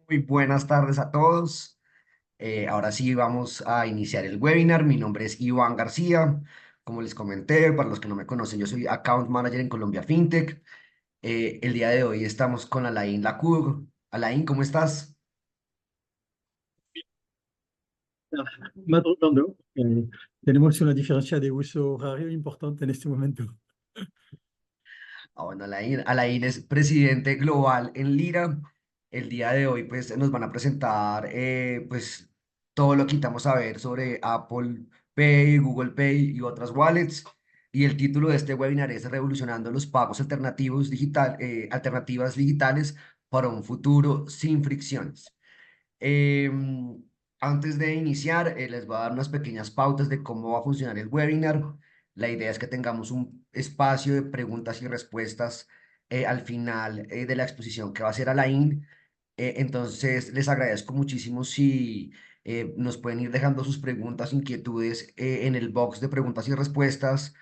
Muy buenas tardes a todos. Ahora sí vamos a iniciar el webinar. Mi nombre es Iván García. Como les comenté, para los que no me conocen, yo soy Account Manager en Colombia FinTech. El día de hoy estamos con Alain Lacour. Alain, ¿cómo estás? Madrugando. Tenemos una diferencia de uso horario importante en este momento. Bueno, Alain es presidente global en Lira. El día de hoy, pues, nos van a presentar, pues, todo lo que intentamos saber sobre Apple Pay, Google Pay y otras wallets. Y el título de este webinar es Revolucionando los pagos alternativas digitales para un futuro sin fricciones. Em, Antes de iniciar, les voy a dar unas pequeñas pautas de cómo va a funcionar el webinar. La idea es que tengamos un espacio de preguntas y respuestas al final de la exposición que va a ser Alain. Entonces, les agradezco muchísimo si nos pueden ir dejando sus preguntas, inquietudes en el box de preguntas y respuestas,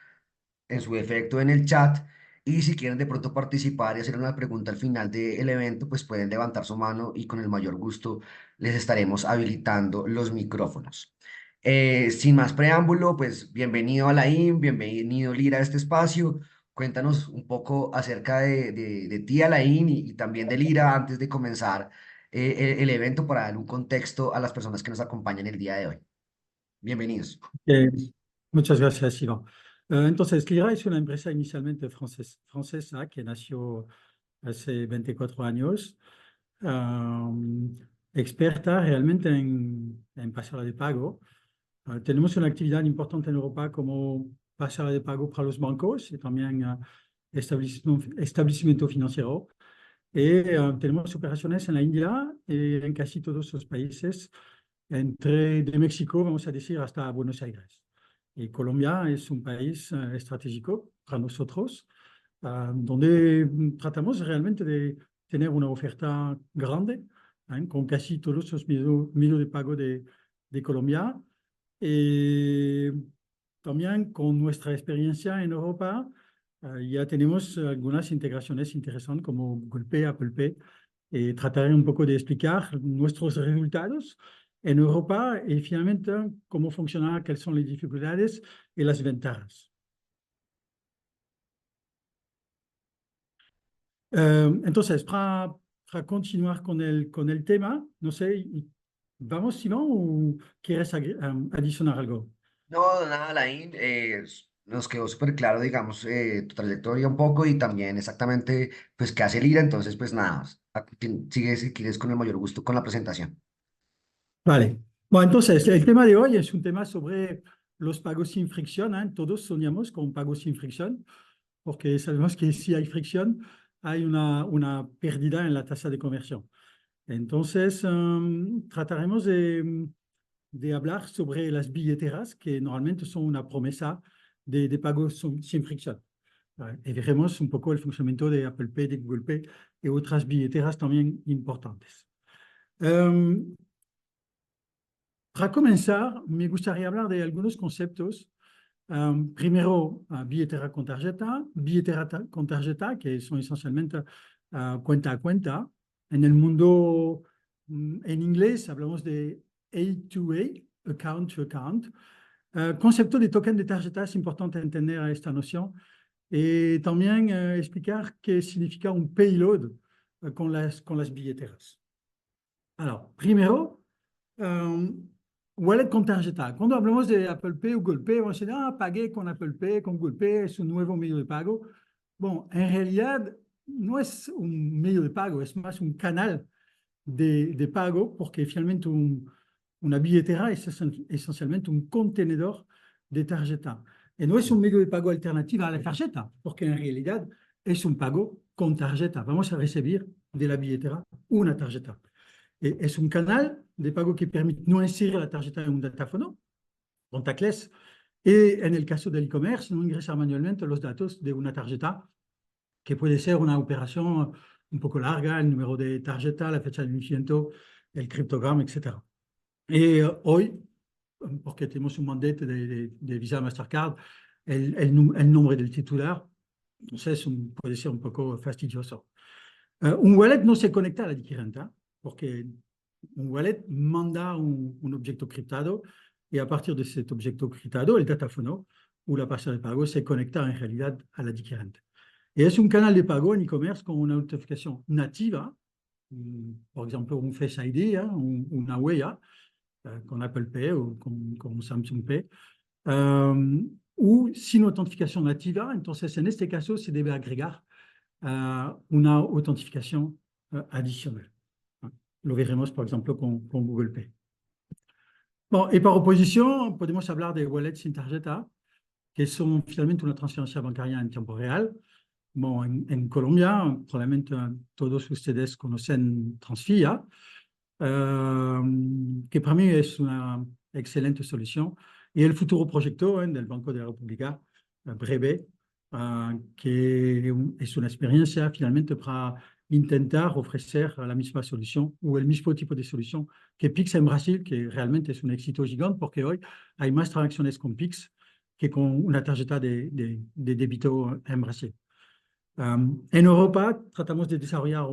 en su defecto en el chat. Y si quieren de pronto participar y hacer una pregunta al final del evento, pues pueden levantar su mano y con el mayor gusto les estaremos habilitando los micrófonos. Sin más preámbulo, pues bienvenido Alain, bienvenido Lira a este espacio. Cuéntanos un poco acerca de ti, Alain, y también de Lira antes de comenzar el evento para dar un contexto a las personas que nos acompañan el día de hoy. Bienvenidos. Eh, Muchas gracias, Iván. Entonces, Lira es una empresa inicialmente francesa que nació hace 24 años, experta realmente en pasarela de pago. Tenemos una actividad importante en Europa como pasarela de pago para los bancos y también establecimiento financiero. Tenemos operaciones en la India y en casi todos los países, de México, vamos a decir, hasta Buenos Aires. Y Colombia es un país estratégico para nosotros, donde tratamos realmente de tener una oferta grande, con casi todos los medios de pago de Colombia. Y también con nuestra experiencia en Europa, ya tenemos algunas integraciones interesantes como Google Pay, Apple Pay. Trataré un poco de explicar nuestros resultados en Europa y finalmente cómo funciona, cuáles son las dificultades y las ventajas. Entonces, para continuar con el tema, no sé, ¿vamos, Simón, o quieres adicionar algo? No, nada, Alain, nos quedó súper claro, digamos, tu trayectoria un poco y también exactamente, pues, qué hace Lira. Entonces, pues, nada, sigue si quieres con el mayor gusto con la presentación. Vale. Bueno, entonces, el tema de hoy es un tema sobre los pagos sin fricción, ¿eh? Todos soñamos con pagos sin fricción, porque sabemos que si hay fricción, hay una pérdida en la tasa de conversión. Entonces, trataremos de hablar sobre las billeteras, que normalmente son una promesa de pagos sin fricción. ¿Vale? Y veremos un poco el funcionamiento de Apple Pay, de Google Pay y otras billeteras también importantes. Para comenzar, me gustaría hablar de algunos conceptos. Primero, billetera con tarjeta. Billetera con tarjeta, que son esencialmente cuenta a cuenta. En el mundo, en inglés, hablamos de A2A, account to account. Concepto de token de tarjeta, es importante entender esta noción. Y también explicar qué significa un payload con las billeteras. Alors, primero, wallet con tarjeta. Cuando hablamos de Apple Pay o Google Pay, vamos a decir, pagué con Apple Pay, con Google Pay, es un nuevo medio de pago. Bueno, en realidad no es un medio de pago, es más un canal de pago, porque finalmente una billetera es esencialmente un contenedor de tarjeta. Y no es un medio de pago alternativo a la tarjeta, porque en realidad es un pago con tarjeta. Vamos a recibir de la billetera una tarjeta. Es un canal de pago que permite no inserir la tarjeta en un datáfono, contactless, y en el caso del e-commerce, no ingresar manualmente los datos de una tarjeta, que puede ser una operación un poco larga, el número de tarjeta, la fecha de vencimiento, el criptograma, etc. Y hoy, porque tenemos un mandate de Visa Mastercard, el nombre del titular, entonces puede ser un poco fastidioso. Un wallet no se conecta al adquirente. porque un wallet manda un objeto criptado y a partir de ese objeto criptado, el datáfono o la pasada de pago se conecta en realidad a la adquirente. Y es un canal de pago en e-commerce con una autentificación nativa, por ejemplo, un Face ID, una huella, con Apple Pay o con Samsung Pay, o sin autentificación nativa. Entonces, en este caso, se debe agregar una autentificación adicional. Lo veremos, por ejemplo, con Google Pay. Bon, y por oposición, podemos hablar de wallets sin tarjeta, que son finalmente una transferencia bancaria en tiempo real. Bon, en Colombia, probablemente todos ustedes conocen Transfia, que para mí es una excelente solución. Y el futuro proyecto del Banco de la República, Breve, que es una experiencia finalmente para intentar ofrecer la misma solución o el mismo tipo de solución que Pix en Brasil, que realmente es un éxito gigante porque hoy hay más transacciones con Pix que con una tarjeta de débito en Brasil. En Europa tratamos de desarrollar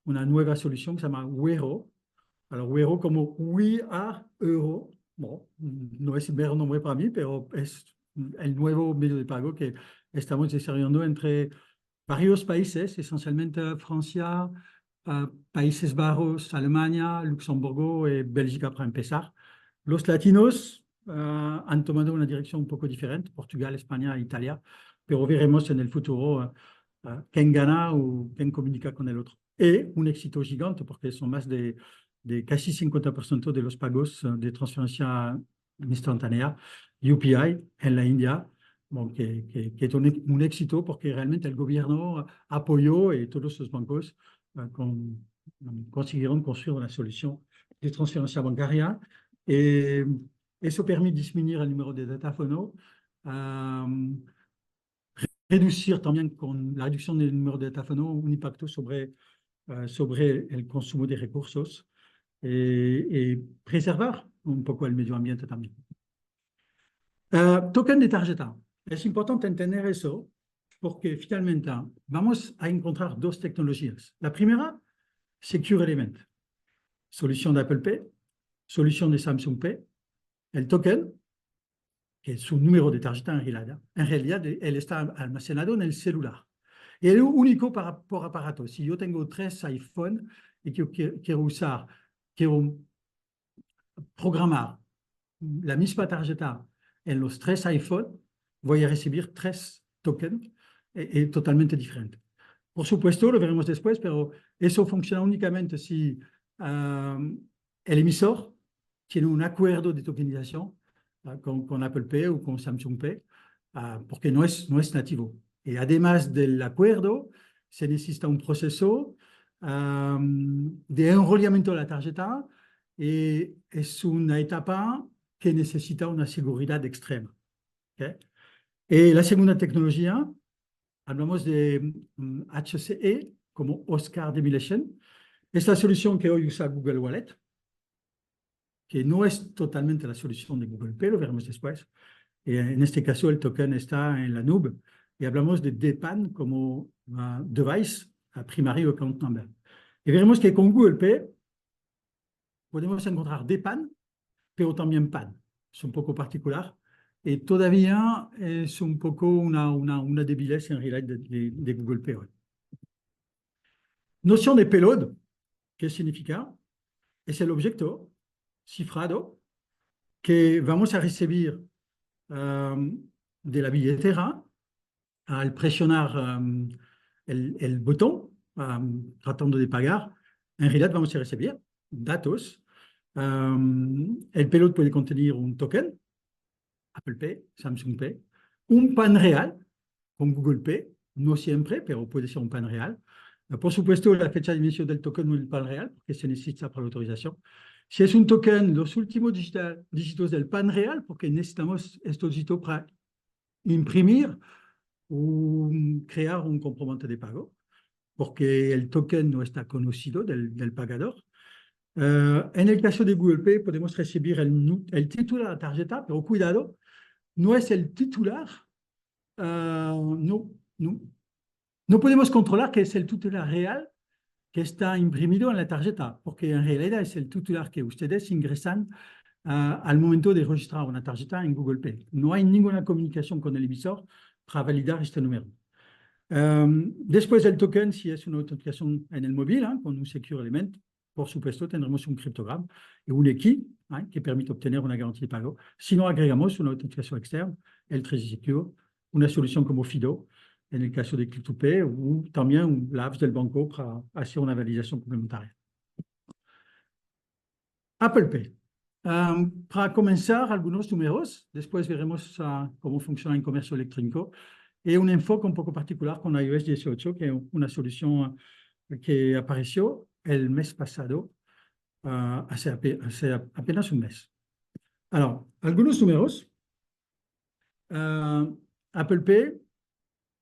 una nueva solución que se llama Wero. Alors, Wero como We Are Euro. Bon, no es el mejor nombre para mí, pero es el nuevo medio de pago que estamos desarrollando entre varios países, esencialmente Francia, Países Bajos, Alemania, Luxemburgo y Bélgica para empezar. Los latinos han tomado una dirección un poco diferente, Portugal, España, Italia, pero veremos en el futuro quién gana o quién comunica con el otro. Y un éxito gigante porque son más de casi 50% de los pagos de transferencia instantánea, UPI en la India, bon, que es un éxito porque realmente el gobierno apoyó y todos los bancos consiguieron construir una solución de transferencia bancaria. Y eso permite disminuir el número de datáfonos, reducir también con la reducción del número de datáfonos un impacto sobre el consumo de recursos y preservar un poco el medio ambiente también. Token de tarjeta. Es importante entender eso porque finalmente vamos a encontrar dos tecnologías. La primera, Secure Element, solución de Apple Pay, solución de Samsung Pay. El token, que es un número de tarjeta en realidad él está almacenado en el celular. Y es único por aparato. Si yo tengo 3 iPhone y que quiero programar la misma tarjeta en los 3 iPhone, voy a recibir 3 tokens totalmente diferentes. Por supuesto, lo veremos después, pero eso funciona únicamente si el emisor tiene un acuerdo de tokenización con Apple Pay o con Samsung Pay, porque no es nativo. Y además del acuerdo, se necesita un proceso de enrollamiento de la tarjeta y es una etapa que necesita una seguridad extrema. ¿Okay? Y la segunda tecnología, hablamos de HCE como Oscar Demolition. Es la solución que hoy usa Google Wallet, que no es totalmente la solución de Google Pay, lo veremos después. Y en este caso, el token está en la nube. Y hablamos de DPAN como Device Primary Account Number. Y veremos que con Google Pay podemos encontrar DPAN, pero también PAN. Es un poco particular. Y todavía es un poco una debilidad en realidad de Google Pay. Noción de payload, ¿qué significa? Es el objeto cifrado que vamos a recibir de la billetera al presionar el botón tratando de pagar. En realidad vamos a recibir datos. El payload puede contener un token, Apple Pay, Samsung Pay, un PAN real con Google Pay, no siempre, pero puede ser un PAN real. Por supuesto, la fecha de inicio del token no es el PAN real, porque se necesita para la autorización. Si es un token, los últimos dígitos del PAN real, porque necesitamos estos dígitos para imprimir o crear un comprobante de pago, porque el token no está conocido del pagador. En el caso de Google Pay, podemos recibir el título de la tarjeta, pero cuidado, no es el titular. No podemos controlar que es el titular real que está imprimido en la tarjeta, porque en realidad es el titular que ustedes ingresan al momento de registrar una tarjeta en Google Pay. No hay ninguna comunicación con el emisor para validar este número. Después del token, si es una autenticación en el móvil, con un Secure Element, por supuesto, tendremos un criptograma y un key que permite obtener una garantía de pago. Si no, agregamos una autenticación externa, el Trezor Secure, una solución como FIDO, en el caso de Click2Pay, o también la app del banco para hacer una validación complementaria. Apple Pay. Para comenzar, algunos números, después veremos cómo funciona el comercio electrónico, y un enfoque un poco particular con iOS 18, que es una solución que apareció el mes pasado, hace apenas un mes. Alors, algunos números. Apple Pay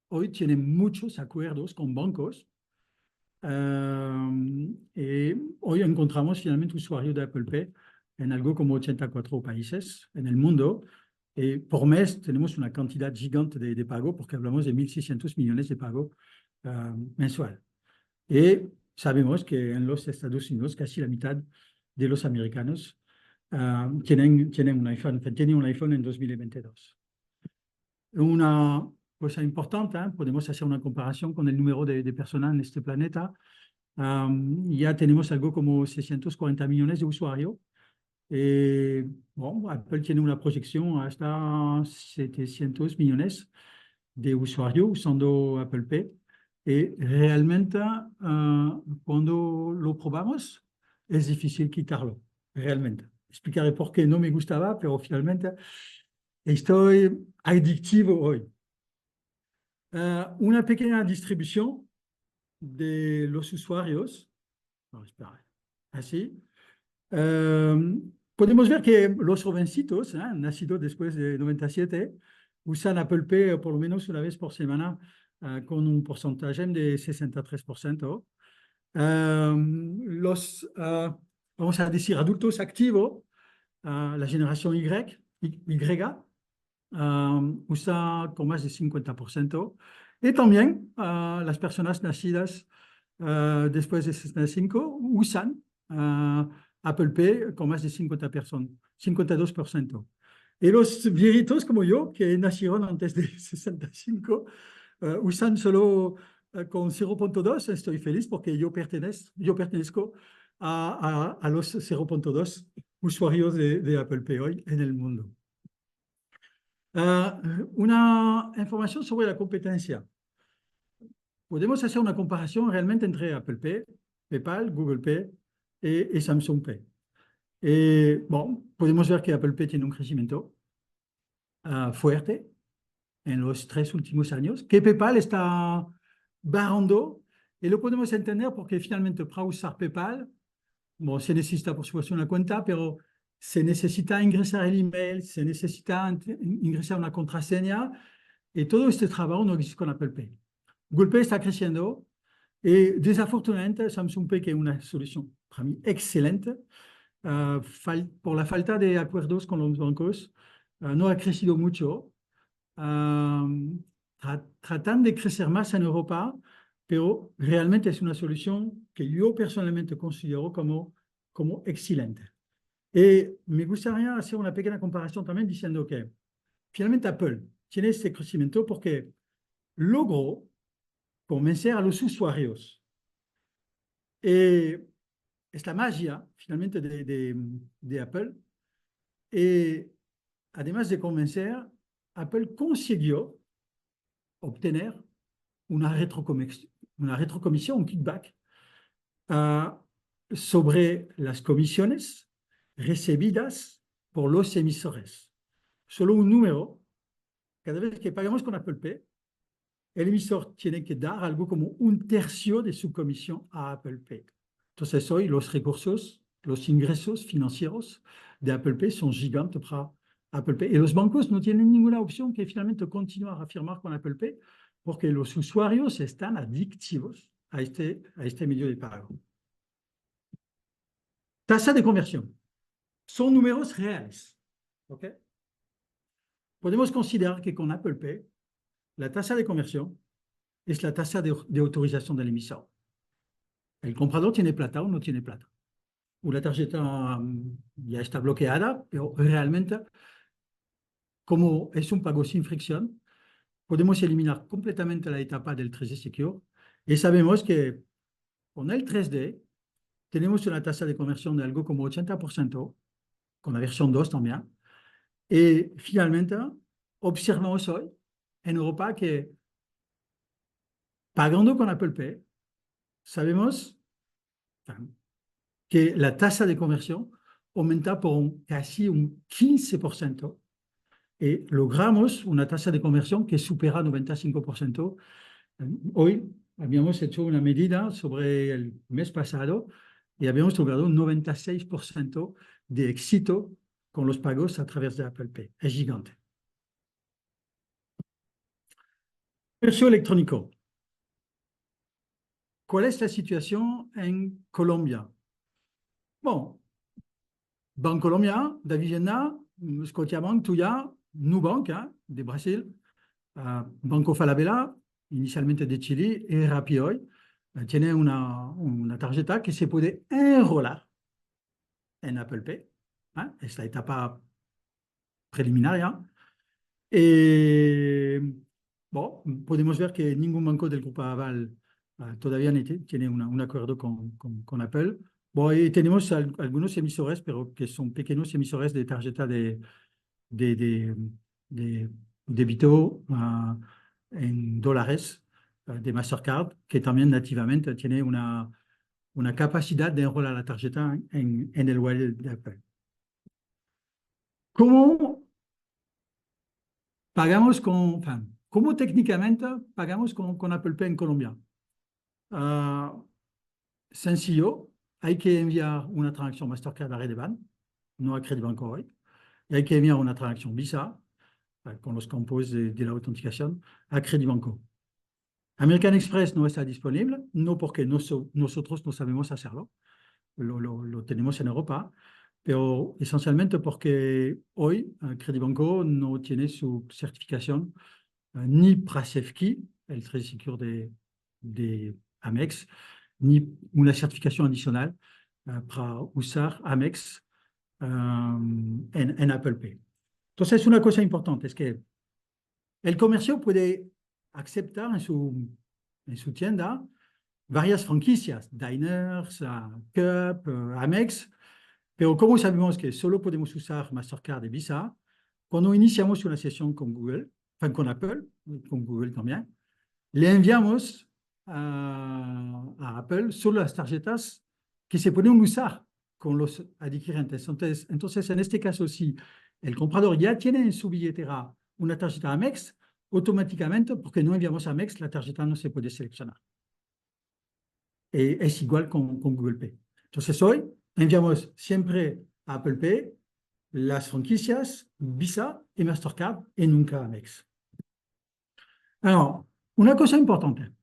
hoy tiene muchos acuerdos con bancos. Y hoy encontramos finalmente usuarios de Apple Pay en algo como 84 países en el mundo. Y por mes tenemos una cantidad gigante de pago, porque hablamos de 1.600 millones de pago mensual. Y sabemos que en los Estados Unidos casi la mitad de los americanos tienen un iPhone en 2022. Una cosa importante, podemos hacer una comparación con el número de personas en este planeta. Ya tenemos algo como 640 millones de usuarios. Bon, Apple tiene una proyección hasta 700 millones de usuarios usando Apple Pay. Y realmente, cuando lo probamos, es difícil quitarlo, realmente. Explicaré por qué no me gustaba, pero finalmente estoy adictivo hoy. Una pequeña distribución de los usuarios. No, espera, así. Podemos ver que los jovencitos, nacidos después de 97, usan Apple Pay por lo menos una vez por semana con un porcentaje de 63%. Los, vamos a decir, adultos activos, la generación usa con más de 50%. Y también las personas nacidas después de 65 usan Apple Pay con más de 52%. Y los viejitos como yo, que nacieron antes de 65, usan solo con 0.2. Estoy feliz porque yo pertenezco a los 0.2 usuarios de Apple Pay hoy en el mundo. Una información sobre la competencia. Podemos hacer una comparación realmente entre Apple Pay, PayPal, Google Pay y Samsung Pay. Bon, podemos ver que Apple Pay tiene un crecimiento fuerte en los 3 últimos años, que PayPal está bajando, y lo podemos entender porque finalmente para usar PayPal, bon, se necesita por supuesto una cuenta, pero se necesita ingresar el email, se necesita ingresar una contraseña, y todo este trabajo no existe con Apple Pay. Google Pay está creciendo, y desafortunadamente Samsung Pay, que es una solución para mí excelente, por la falta de acuerdos con los bancos, no ha crecido mucho. Tratan de crecer más en Europa, pero realmente es una solución que yo personalmente considero como excelente. Y me gustaría hacer una pequeña comparación también diciendo que finalmente Apple tiene este crecimiento porque logró convencer a los usuarios. Es la magia finalmente de Apple. Y además de convencer, Apple consiguió obtener una retrocomisión, un kickback sobre las comisiones recibidas por los emisores. Solo un número, cada vez que pagamos con Apple Pay, el emisor tiene que dar algo como 1/3 de su comisión a Apple Pay. Entonces hoy los recursos, los ingresos financieros de Apple Pay son gigantes para Apple Pay. Y los bancos no tienen ninguna opción que finalmente continuar a firmar con Apple Pay porque los usuarios están adictivos a este medio de pago. Tasa de conversión. Son números reales. ¿Okay? Podemos considerar que con Apple Pay, la tasa de conversión es la tasa de autorización del emisor. el comprador tiene plata o no tiene plata. O la tarjeta ya está bloqueada, pero realmente, como es un pago sin fricción, podemos eliminar completamente la etapa del 3D Secure y sabemos que con el 3D tenemos una tasa de conversión de algo como 80%, con la versión 2 también. Y finalmente, observamos hoy en Europa que pagando con Apple Pay, sabemos que la tasa de conversión aumenta por casi un 15% y logramos una tasa de conversión que supera 95%. Hoy habíamos hecho una medida sobre el mes pasado y habíamos logrado un 96% de éxito con los pagos a través de Apple Pay. Es gigante. Comercio electrónico. ¿Cuál es la situación en Colombia? Bon, Bancolombia, da Vivienda, Scotiabank, Tuya, Nubank, de Brasil, Banco Falabella, inicialmente de Chile, y Rappi hoy, tiene una tarjeta que se puede enrolar en Apple Pay. Es la etapa preliminar. Y bon, podemos ver que ningún banco del Grupo Aval todavía tiene un acuerdo con Apple. Bon, y tenemos algunos emisores, pero que son pequeños emisores de tarjeta de, de, de débito en dólares de Mastercard, que también nativamente tiene una capacidad de enrolar la tarjeta en el wallet de Apple. ¿Cómo pagamos cómo técnicamente pagamos con Apple Pay en Colombia? Sencillo, hay que enviar una transacción Mastercard a Redeban, no a Credibanco hoy, y hay que enviar una transacción Visa con los campos de la autenticación a Credibanco. American Express no está disponible, no porque nosotros no sabemos hacerlo, lo tenemos en Europa, pero esencialmente porque hoy Credibanco no tiene su certificación ni para SafeKey, el Trade Secure de Amex, ni una certificación adicional para usar Amex en Apple Pay. Entonces, una cosa importante es que el comercio puede aceptar en su tienda varias franquicias, Diners, Cup, Amex, pero como sabemos que solo podemos usar Mastercard y Visa, cuando iniciamos una sesión con Google, con Apple, con Google también, le enviamos a Apple solo las tarjetas que se pueden usar con los adquirientes. Entonces, en este caso, si el comprador ya tiene en su billetera una tarjeta Amex, automáticamente, porque no enviamos Amex, la tarjeta no se puede seleccionar. Es igual con Google Pay. Entonces, hoy enviamos siempre a Apple Pay las franquicias Visa y Mastercard y nunca Amex. Alors, una cosa importante.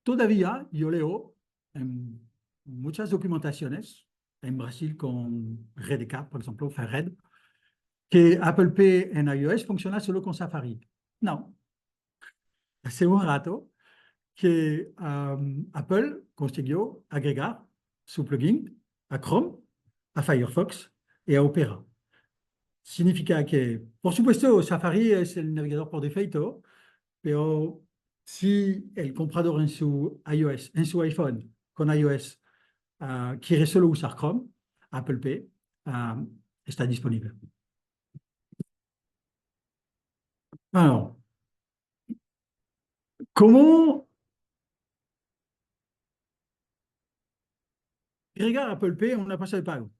Todavía yo leo en muchas documentaciones, en Brasil con Redecard, por ejemplo, Red, que Apple Pay en iOS funciona solo con Safari. No. Hace un rato que Apple consiguió agregar su plugin a Chrome, a Firefox y a Opera. Significa que, por supuesto, Safari es el navegador por defecto, pero si el comprador en su iOS, en su iPhone con iOS, quiere solo usar Chrome, Apple Pay está disponible. Alors, ¿cómo agregar Apple Pay en una pasta de pago?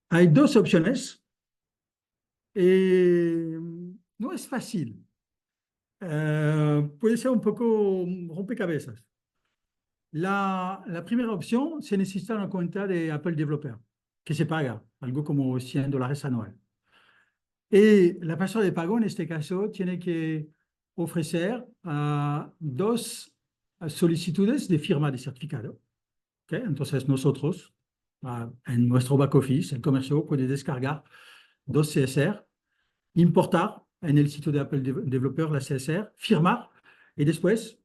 Hay dos opciones. No es fácil. Puede ser un poco rompecabezas. La primera opción, se necesita una cuenta de Apple Developer, que se paga, algo como $100 anual. Y la persona de pago, en este caso, tiene que ofrecer dos solicitudes de firma de certificado. ¿Okay? Entonces, nosotros, en nuestro back office, el comercio puede descargar dos CSR, importar en el sitio de Apple Developer, la CSR, firmar, y después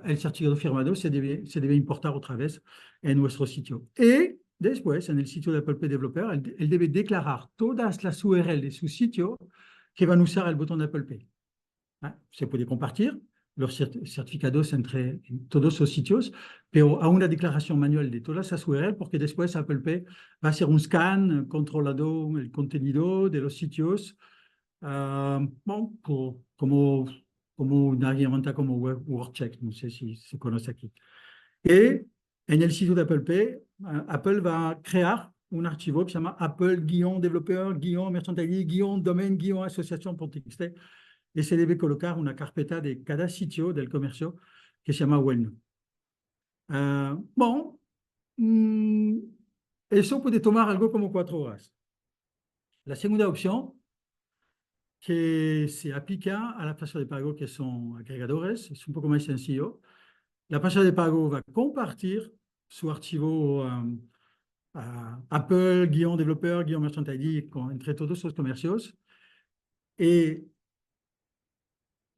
el certificado firmado se debe importar otra vez en nuestro sitio. Y después, en el sitio de Apple Pay Developer, él debe declarar todas las URL de su sitio que van a usar el botón de Apple Pay. Se puede compartir los certificados entre todos los sitios, pero a una declaración manual de todas las URL, porque después Apple Pay va a hacer un scan controlado el contenido de los sitios, bon, como una herramienta como WordCheck, no sé si se conoce aquí. Y en el sitio de Apple Pay, Apple va a crear un archivo que se llama Apple-developer-merchandise-domaine-association.txt y se debe colocar una carpeta de cada sitio del comercio que se llama Well. Bon, eso puede tomar algo como 4 horas. La segunda opción que se aplica a la pasta de pago que son agregadores, es un poco más sencillo. La pasta de pago va a compartir su archivo Apple-developer-merchant-ID entre todos los comercios y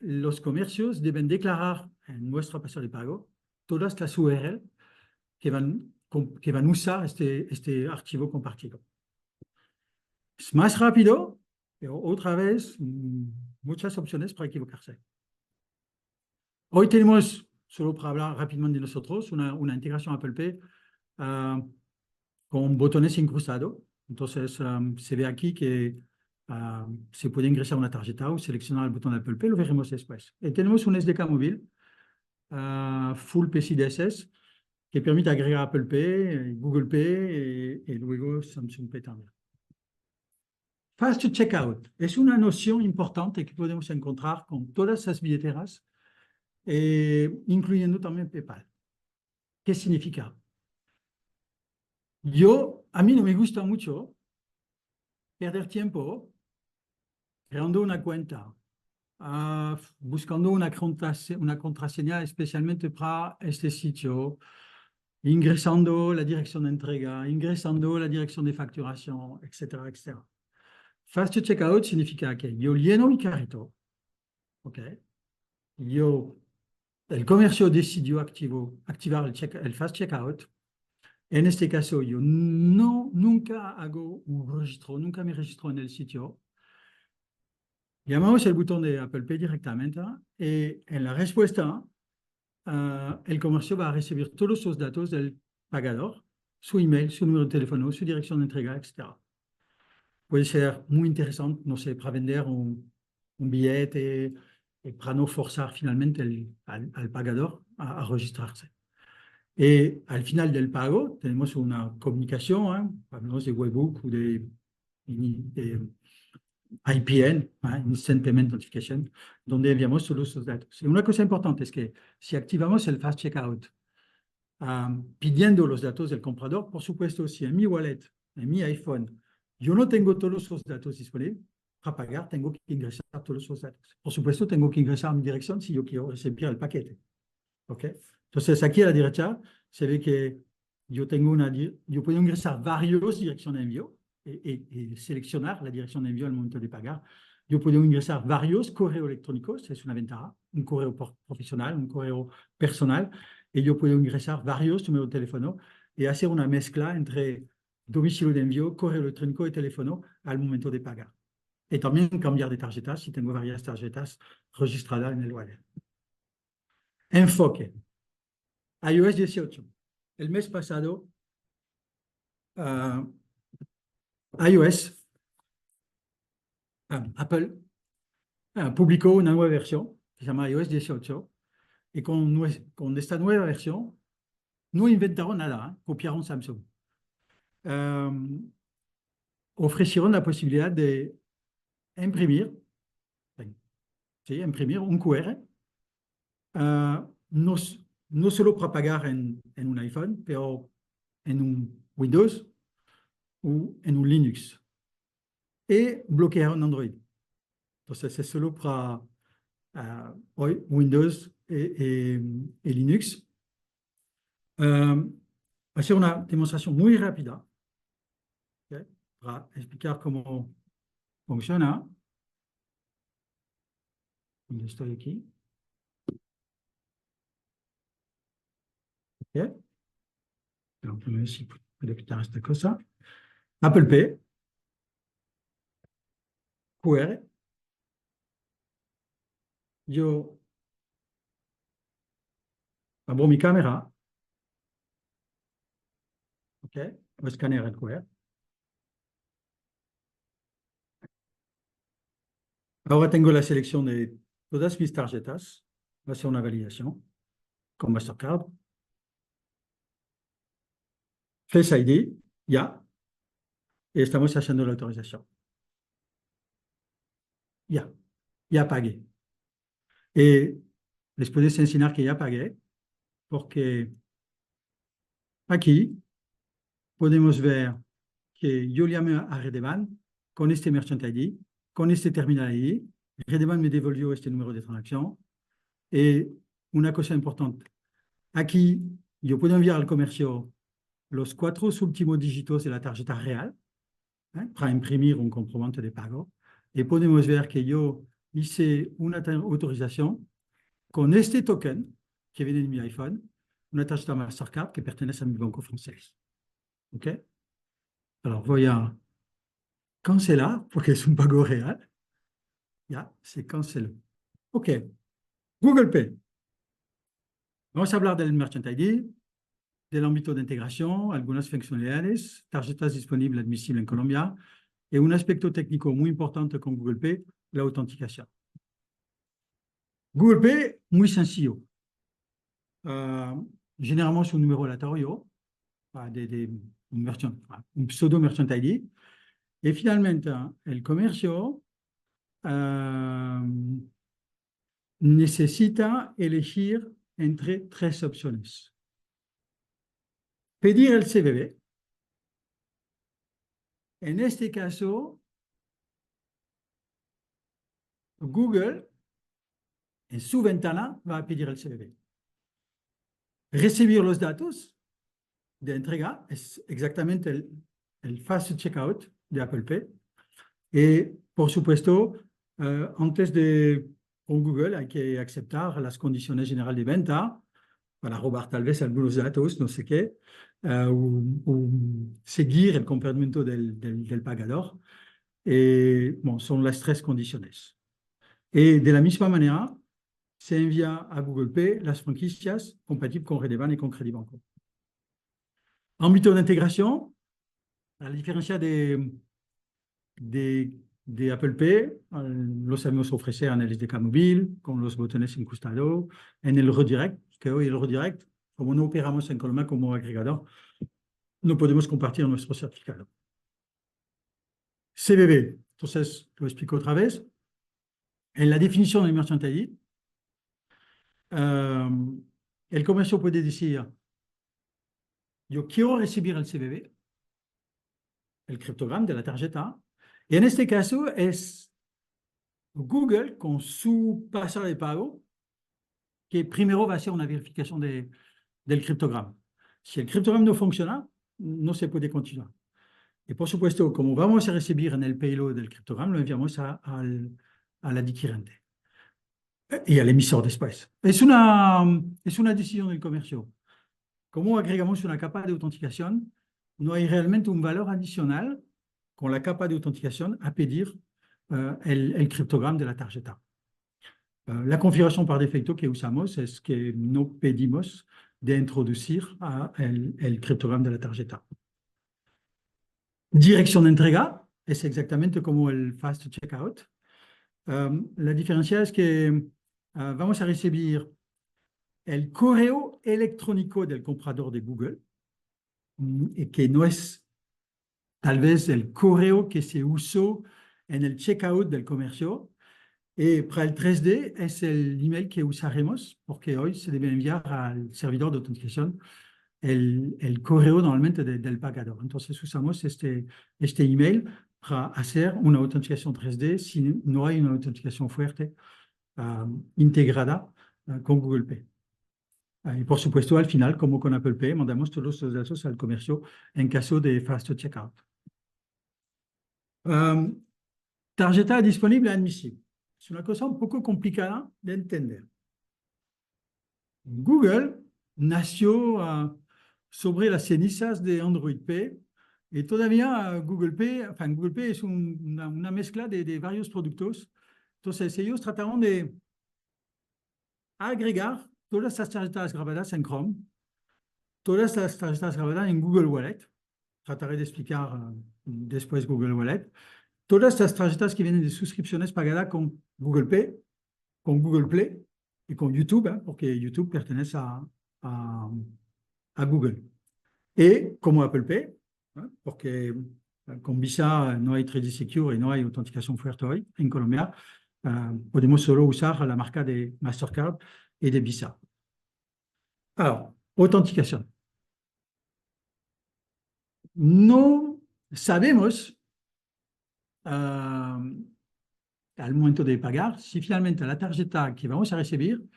los comercios deben declarar en nuestra pasta de pago todas las URL que van a usar este archivo compartido. Es más rápido, pero otra vez muchas opciones para equivocarse. Hoy tenemos, solo para hablar rápidamente de nosotros, una integración Apple Pay con botones incrustados. Entonces, se ve aquí que se puede ingresar una tarjeta o seleccionar el botón de Apple Pay, lo veremos después. Y tenemos un SDK móvil, Full PCDSS, que permite agregar Apple Pay, Google Pay y luego Samsung Pay también. Fast Checkout es una noción importante que podemos encontrar con todas las billeteras, incluyendo también PayPal. ¿Qué significa? A mí no me gusta mucho perder tiempo creando una cuenta, buscando una contraseña especialmente para este sitio, ingresando la dirección de entrega, ingresando la dirección de facturación, etcétera, etcétera. Fast Checkout significa que yo lleno mi carrito, ¿ok? El comercio decidió activar el Fast Checkout. En este caso, yo nunca hago un registro, nunca me registro en el sitio. Llamamos el botón de Apple Pay directamente y en la respuesta, el comercio va a recibir todos los datos del pagador, su email, su número de teléfono, su dirección de entrega, etc. Puede ser muy interesante, no sé, para vender un billete y para no forzar finalmente al pagador a registrarse. Y al final del pago tenemos una comunicación, hablamos de webhook o de IPN, Instant Payment Notification, donde enviamos todos los datos. Y una cosa importante es que si activamos el Fast Checkout pidiendo los datos del comprador, por supuesto, si en mi wallet, en mi iPhone, yo no tengo todos los datos disponibles, para pagar tengo que ingresar todos los datos. Por supuesto, tengo que ingresar mi dirección si yo quiero recibir el paquete. ¿Ok? Entonces, aquí a la derecha se ve que yo puedo ingresar varios direcciones de envío y seleccionar la dirección de envío al momento de pagar. Yo puedo ingresar varios correos electrónicos, es una ventaja, un correo profesional, un correo personal, y yo puedo ingresar varios números de teléfono y hacer una mezcla entre domicilio de envío, correo electrónico y teléfono al momento de pagar. Y también cambiar de tarjetas si tengo varias tarjetas registradas en el wallet. Enfoque. iOS 18. El mes pasado, iOS, Apple, publicó una nueva versión que se llama iOS 18 y con esta nueva versión no inventaron nada, copiaron Samsung. Ofrecieron la posibilidad de imprimir, imprimir un QR, no solo para pagar en un iPhone, pero en un Windows o en un Linux. Y bloquearon Android. Entonces, es solo para hoy Windows y Linux. Va a ser una demostración muy rápida, ¿okay? Para explicar cómo funciona. donde estoy aquí. ¿Ok? Vamos a ver si puedo quitar esta cosa. Apple Pay, QR. Yo abro mi cámara, ¿ok? Voy a escanear el QR. Ahora tengo la selección de todas mis tarjetas. Va a ser una validación con Mastercard. Face ID, ya. Y estamos haciendo la autorización. Ya, ya pagué. Y les puedo enseñar que ya pagué, porque aquí podemos ver que yo llamé a Redeban con este Merchant ID, con este Terminal ID. Redeban me devolvió este número de transacción. Y una cosa importante, aquí yo puedo enviar al comercio los 4 últimos dígitos de la tarjeta real, para imprimir un comprobante de pago. Y podemos ver que yo hice una autorización con este token que viene de mi iPhone, una tarjeta Mastercard que pertenece a mi banco francés. ¿Ok? Alors, voy a cancelar porque es un pago real. Ya, se canceló. Ok. Google Pay. Vamos a hablar del Merchant ID, del ámbito de integración, algunas funcionalidades, tarjetas disponibles admisibles en Colombia y un aspecto técnico muy importante con Google Pay, la autenticación. Google Pay, muy sencillo. Généralement, c'est un numéro aléatoire, un pseudo merchant ID. Et finalement, el comercio necesita elegir entre 3 opciones. Pedir el CBV. En este caso, Google, en su ventana, va a pedir el CBV. Recibir los datos de entrega es exactamente el fast checkout de Apple Pay. Y, por supuesto, antes de con Google hay que aceptar las condiciones generales de venta para robar tal vez algunos datos, no sé qué, o seguir el comportamiento del pagador. Bon, son las 3 condiciones. Y de la misma manera, se envía a Google Pay las franquicias compatibles con Redeban y con Credibanco. Ámbito de integración, a la diferencia de Apple Pay, lo sabemos ofrecer en el SDK móvil, con los botones incrustados, en el redirect, que hoy el redirect, como no operamos en Colombia como agregador, no podemos compartir nuestro certificado. CBV, entonces lo explico otra vez. En la definición del Merchant ID, el comercio puede decir, yo quiero recibir el CBV, el criptograma de la tarjeta, y en este caso es Google con su pasar de pago que primero va a hacer una verificación del criptograma. Si el criptograma no funciona, no se puede continuar. Y por supuesto, como vamos a recibir en el payload del criptograma, lo enviamos al adquirente y al emisor después. Es una decisión del comercio. Como agregamos una capa de autenticación, no hay realmente un valor adicional con la capa de autenticación a pedir el criptograma de la tarjeta. La configuración por defecto que usamos es que no pedimos de introducir el criptograma de la tarjeta. Dirección de entrega es exactamente como el fast checkout. La diferencia es que vamos a recibir el correo electrónico del comprador de Google, y que no es tal vez el correo que se usó en el checkout del comercio. Y para el 3D es el email que usaremos, porque hoy se debe enviar al servidor de autenticación el correo normalmente del pagador. Entonces usamos este email para hacer una autenticación 3D si no hay una autenticación fuerte integrada con Google Pay. Y por supuesto, al final, como con Apple Pay, mandamos todos los datos al comercio en caso de fast checkout. Tarjeta disponible admisible. es una cosa un poco complicada de entender. Google nació sobre las cenizas de Android P y todavía Google Pay es una mezcla de varios productos. Entonces, ellos trataron de agregar todas las tarjetas grabadas en Chrome, todas las tarjetas grabadas en Google Wallet. Trataré de explicar después Google Wallet. Todas las tarjetas que vienen de suscripciones pagadas con Google Pay, con Google Play y con YouTube, porque YouTube pertenece a Google. Y como Apple Pay, porque con Visa no hay 3D Secure y no hay autenticación fuerte hoy en Colombia, podemos solo usar la marca de Mastercard y de Visa. Alors, autenticación. No sabemos al momento de pagar si finalmente la tarjeta que vamos a recibir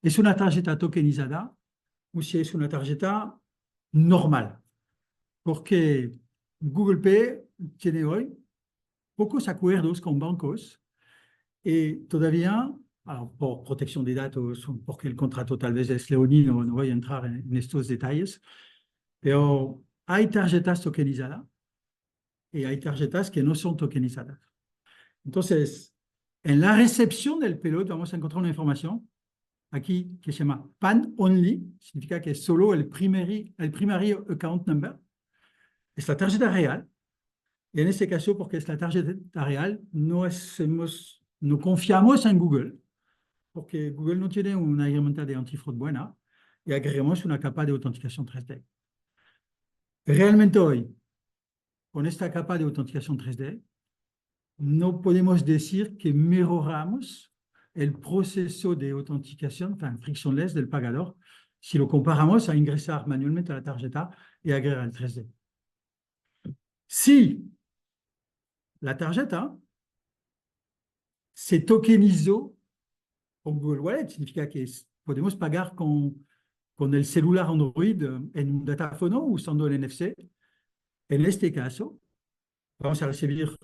es una tarjeta tokenizada o si es una tarjeta normal. Porque Google Pay tiene hoy pocos acuerdos con bancos y todavía, por protección de datos, porque el contrato tal vez es leonino, no voy a entrar en estos detalles, pero hay tarjetas tokenizadas y hay tarjetas que no son tokenizadas. Entonces, en la recepción del payload vamos a encontrar una información aquí que se llama PAN only, significa que es solo el primary account number, es la tarjeta real. Y en este caso, porque es la tarjeta real, no confiamos en Google, porque Google no tiene una herramienta de antifraude buena y agregamos una capa de autenticación 3D. Realmente hoy, con esta capa de autenticación 3D, no podemos decir que mejoramos el proceso de autenticación frictionless del pagador si lo comparamos a ingresar manualmente a la tarjeta y agregar el 3D. Si la tarjeta se tokenizó con Google Wallet, significa que podemos pagar con el celular Android en un datáfono usando el NFC. En este caso, vamos a recibir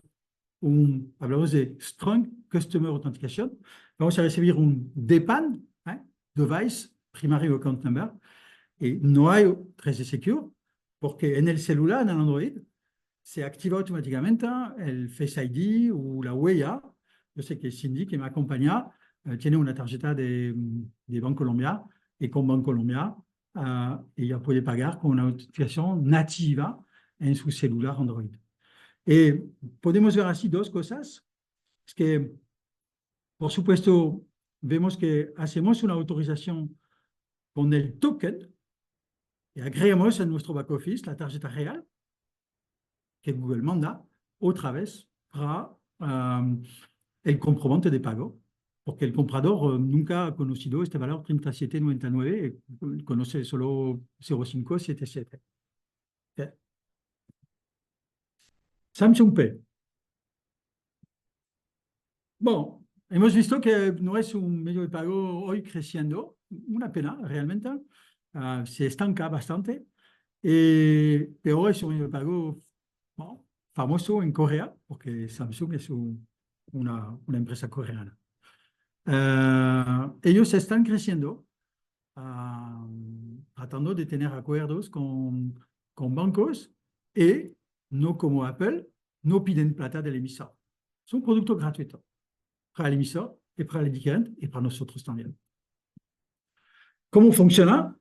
hablamos de Strong Customer Authentication, vamos a recibir un DPAN, Device Primary Account Number, y no hay 3D Secure, porque en el celular, en el Android, se activa automáticamente el Face ID o la huella. Yo sé que Cindy, que me acompaña, tiene una tarjeta de Bancolombia y con Bancolombia ella puede pagar con una autenticación nativa en su celular Android. Y podemos ver así dos cosas. Es que, por supuesto, vemos que hacemos una autorización con el token y agregamos en nuestro back office la tarjeta real que Google manda otra vez para el comprobante de pago, porque el comprador nunca ha conocido este valor 37,99, conoce solo 0,577. Samsung Pay. Bueno, hemos visto que no es un medio de pago hoy creciendo, una pena realmente, se estanca bastante, pero es un medio de pago bueno, famoso en Corea, porque Samsung es una empresa coreana. Ellos están creciendo, tratando de tener acuerdos con bancos y no como Apple, no piden plata del emisor. Es un producto gratuito para el emisor y para el editor y para nosotros también. ¿Cómo funciona?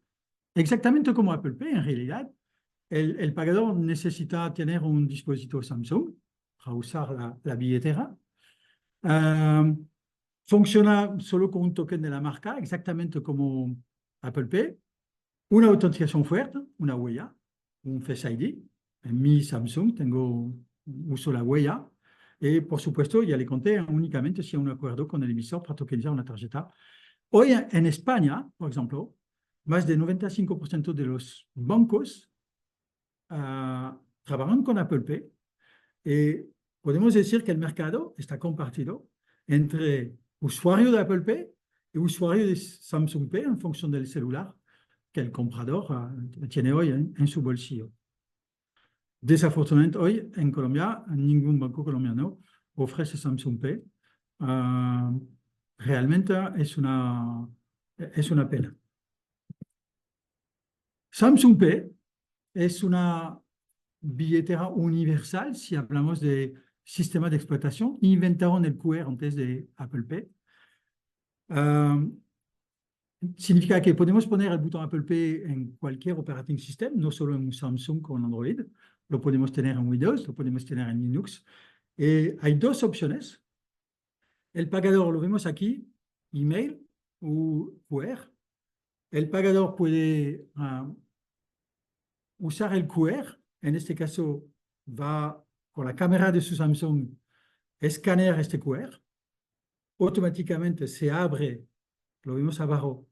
Exactamente como Apple Pay, en realidad. El pagador necesita tener un dispositivo Samsung para usar la billetera. Funciona solo con un token de la marca, exactamente como Apple Pay. Una autenticación fuerte, una huella, un Face ID. En mi Samsung uso la huella. Y, por supuesto, ya le conté, únicamente si hay un acuerdo con el emisor para tokenizar una tarjeta. Hoy en España, por ejemplo, más del 95% de los bancos trabajan con Apple Pay. Y podemos decir que el mercado está compartido entre usuario de Apple Pay y usuario de Samsung Pay en función del celular que el comprador tiene hoy en su bolsillo. Desafortunadamente, hoy en Colombia, ningún banco colombiano ofrece Samsung Pay realmente es una pena. Samsung Pay es una billetera universal si hablamos de sistema de explotación. Inventaron el QR antes de Apple Pay. Significa que podemos poner el botón Apple Pay en cualquier operating system, no solo en un Samsung o en Android. Lo podemos tener en Windows, lo podemos tener en Linux. Hay dos opciones. El pagador lo vemos aquí, email o QR. El pagador puede usar el QR. En este caso, va con la cámara de su Samsung escanear este QR. Automáticamente se abre, lo vemos abajo,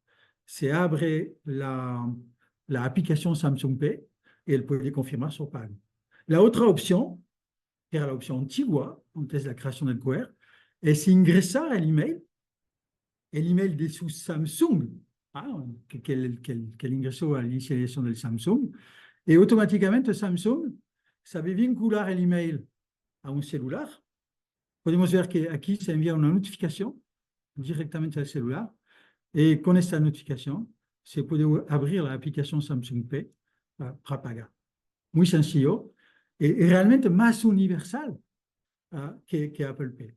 se abre la aplicación Samsung Pay y él puede confirmar su pago. La otra opción, que era la opción antigua, antes de la creación del QR, es ingresar el email de su Samsung, que él ingresó a la inicialización del Samsung, y automáticamente Samsung sabe vincular el email a un celular. Podemos ver que aquí se envía una notificación directamente al celular. Y con esta notificación se puede abrir la aplicación Samsung Pay para pagar. Muy sencillo y realmente más universal que Apple Pay.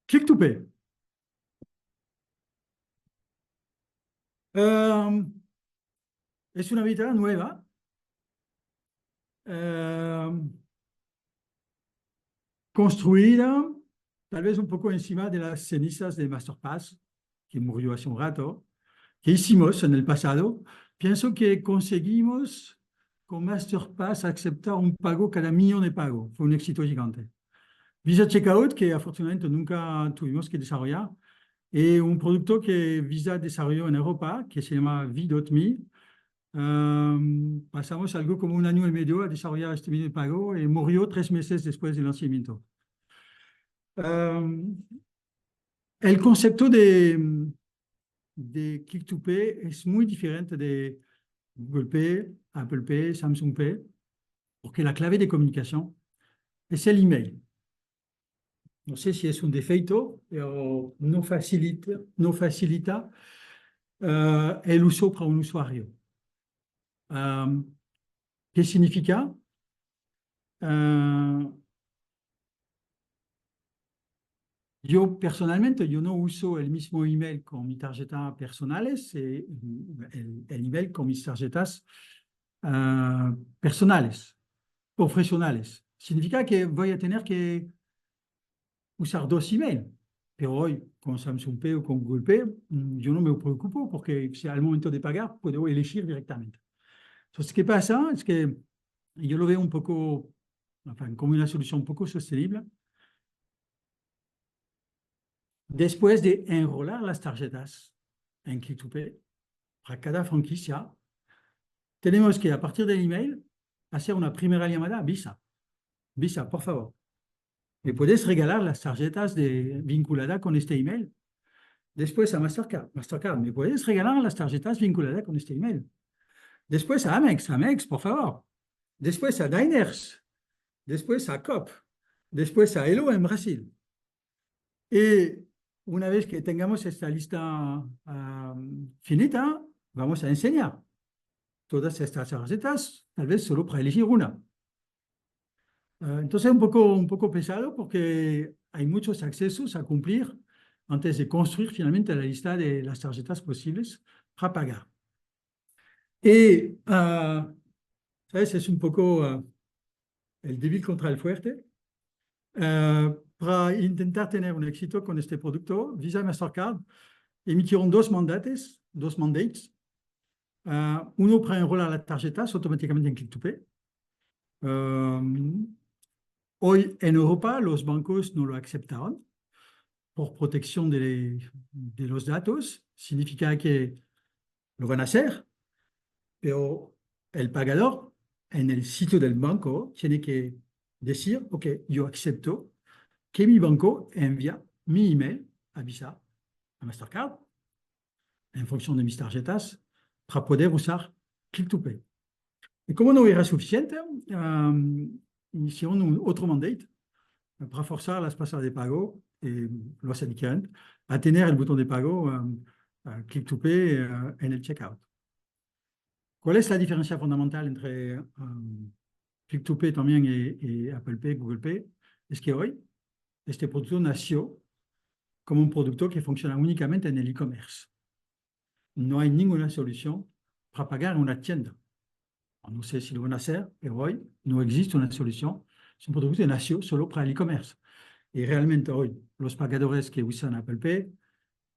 Click to Pay. Es una billetera nueva. Construida tal vez un poco encima de las cenizas de Masterpass, que murió hace un rato, que hicimos en el pasado. Pienso que conseguimos con Masterpass aceptar un pago cada millón de pago. Fue un éxito gigante. Visa Checkout, que afortunadamente nunca tuvimos que desarrollar, y un producto que Visa desarrolló en Europa, que se llama V.me. Pasamos algo como un año y medio a desarrollar este medio de pago y murió 3 meses después del lanzamiento. El concepto de Click to Pay es muy diferente de Google Pay, Apple Pay, Samsung Pay, porque la clave de comunicación es el email. No sé si es un defecto, pero no facilita el uso para un usuario. ¿Qué significa? Yo personalmente, yo no uso el mismo email con mis tarjetas personales, el email con mis tarjetas personales, profesionales. Significa que voy a tener que usar 2 emails. Pero hoy, con Samsung Pay o con Google Pay, yo no me preocupo porque si al momento de pagar puedo elegir directamente. Entonces, ¿qué pasa? Es que yo lo veo un poco, enfin, como una solución un poco sostenible. Después de enrolar las tarjetas en Click2Pay, para cada franquicia, tenemos que, a partir del email, hacer una primera llamada a Visa. Visa, por favor, ¿me puedes regalar las tarjetas vinculadas con este email? Después a Mastercard. Mastercard, ¿me puedes regalar las tarjetas vinculadas con este email? Después a Amex. Amex, por favor. Después a Diners. Después a Coop. Después a Elo en Brasil. Y una vez que tengamos esta lista finita, vamos a enseñar todas estas tarjetas, tal vez solo para elegir una. Entonces es un poco pesado porque hay muchos accesos a cumplir antes de construir finalmente la lista de las tarjetas posibles para pagar. Y, ¿sabes? Es un poco el débil contra el fuerte. Para intentar tener un éxito con este producto, Visa y Mastercard emitieron dos mandates. Uno para enrolar las tarjetas automáticamente en Click2Pay. Hoy en Europa los bancos no lo aceptaron por protección de los datos. Significa que lo van a hacer, pero el pagador en el sitio del banco tiene que decir, ok, yo acepto que mi banco envía mi email a Visa, a Mastercard, en función de mis tarjetas, para poder usar Click2Pay. Y como no era suficiente, hicieron otro mandate para forzar las pasadas de pago, lo hace diferente, a tener el botón de pago Click to Pay en el checkout. ¿Cuál es la diferencia fundamental entre Click to Pay también y Apple Pay, Google Pay? Es que hoy este producto nació como un producto que funciona únicamente en el e-commerce. No hay ninguna solución para pagar en una tienda. No sé si lo van a hacer, pero hoy no existe una solución. Es un producto que nació solo para el e-commerce. Y realmente hoy los pagadores que usan Apple Pay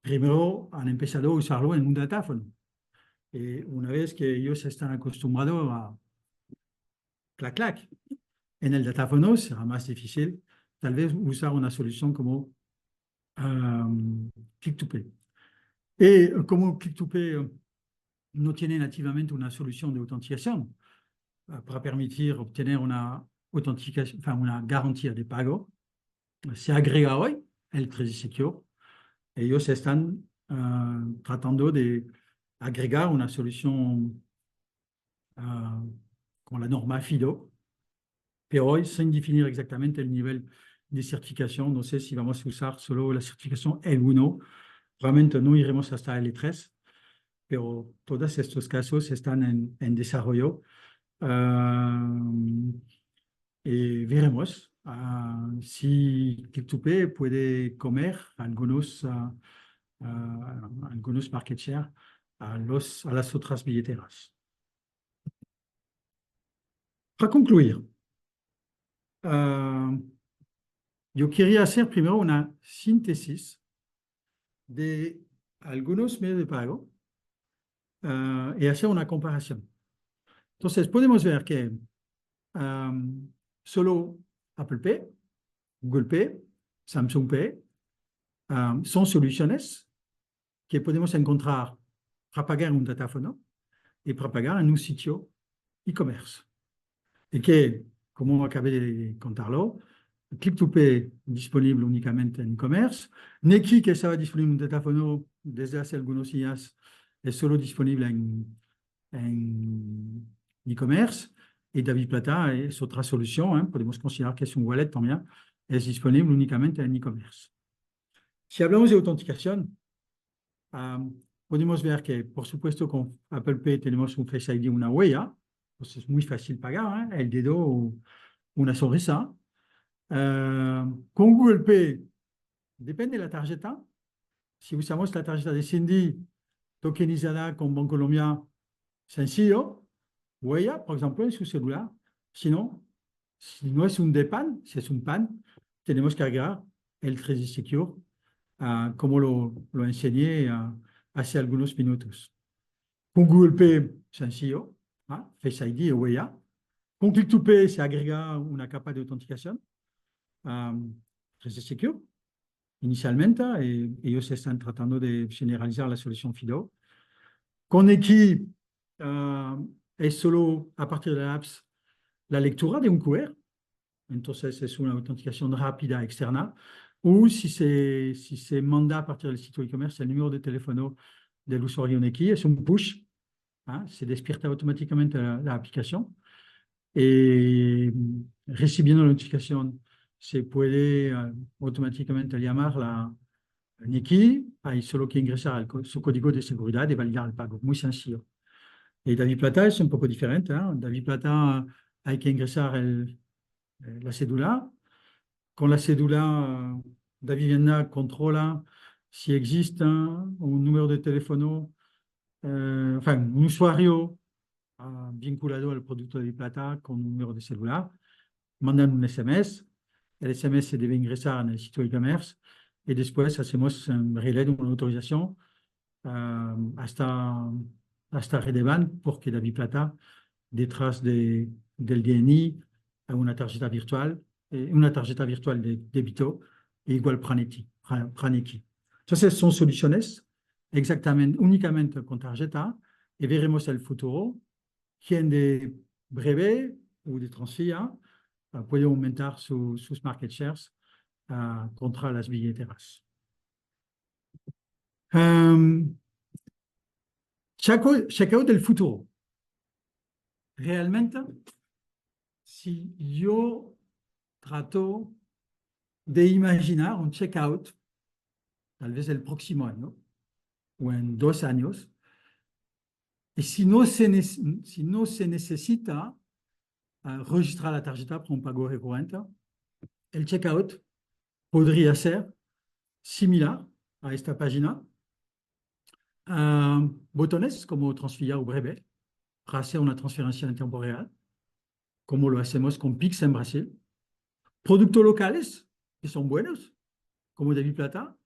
primero han empezado a usarlo en un datáfono. Y una vez que ellos están acostumbrados a clac, clac, en el datáfono será más difícil tal vez usar una solución como Click to Pay. Y como Click to Pay no tiene nativamente una solución de autenticación para permitir obtener una autenticación, enfin, una garantía de pago, se agrega hoy el Trezor Secure. Ellos están tratando de agregar una solución con la norma FIDO, pero hoy sin definir exactamente el nivel de certificación. No sé si vamos a usar solo la certificación L1. Realmente no iremos hasta L3, pero todos estos casos están en desarrollo. Y veremos si Click2Pay puede comer algunos market share a las otras billeteras. Para concluir, yo quería hacer primero una síntesis de algunos medios de pago y hacer una comparación. Entonces, podemos ver que solo Apple Pay, Google Pay, Samsung Pay son soluciones que podemos encontrar para pagar en un datáfono y para pagar en un sitio e-commerce. Y que, como acabé de contarlo, Click2Pay disponible únicamente en e-commerce, Neki, que estaba disponible en un datáfono desde hace algunos días, es solo disponible en e-commerce. Y DaviPlata es otra solución, podemos considerar que es un wallet también, es disponible únicamente en e-commerce. Si hablamos de autenticación, podemos ver que, por supuesto, con Apple Pay tenemos un Face ID, una huella, pues es muy fácil pagar, el dedo o una sonrisa. Con Google Pay, depende de la tarjeta. Si usamos la tarjeta de Cindy tokenizada con Bancolombia, sencillo, huella, por ejemplo, en su celular. Sinon, si no es un de PAN, si es un PAN, tenemos que agregar el Trezor Secure, como lo enseñé hace algunos minutos. Con Google Pay, sencillo, Face ID o huella. Con Click2Pay se agrega una capa de autenticación, Trezor Secure, inicialmente, y ellos están tratando de generalizar la solución FIDO. Con Neki, es solo a partir de las apps la lectura de un QR, entonces es una autenticación rápida externa, o si se manda a partir del sitio e-commerce el número de teléfono del usuario Neki, es un push, se despierta automáticamente la aplicación y recibiendo la notificación se puede automáticamente llamar la Neki, hay solo que ingresar su código de seguridad y validar el pago, muy sencillo. Y DaviPlata es un poco diferente. DaviPlata hay que ingresar la cédula. Con la cédula, Davivienda controla si existe un número de teléfono, enfin, un usuario vinculado al producto de DaviPlata con un número de celular. Mandan un SMS. El SMS se debe ingresar en el sitio e-commerce y después hacemos un relay de una autorización hasta Redeban porque DaviPlata detrás del DNI a una tarjeta virtual de débito igual Praneki. Entonces son soluciones exactamente, únicamente con tarjeta y veremos el futuro. Quien de breve o de transfía puede aumentar sus market shares contra las billeteras. Checkout del futuro. Realmente, si yo trato de imaginar un checkout, tal vez el próximo año o en 2 años, y si no se necesita registrar la tarjeta para un pago recurrente, el checkout podría ser similar a esta página. Botones como transferir o breve para hacer una transferencia en tiempo real, como lo hacemos con Pix en Brasil. Productos locales que son buenos, como David Plata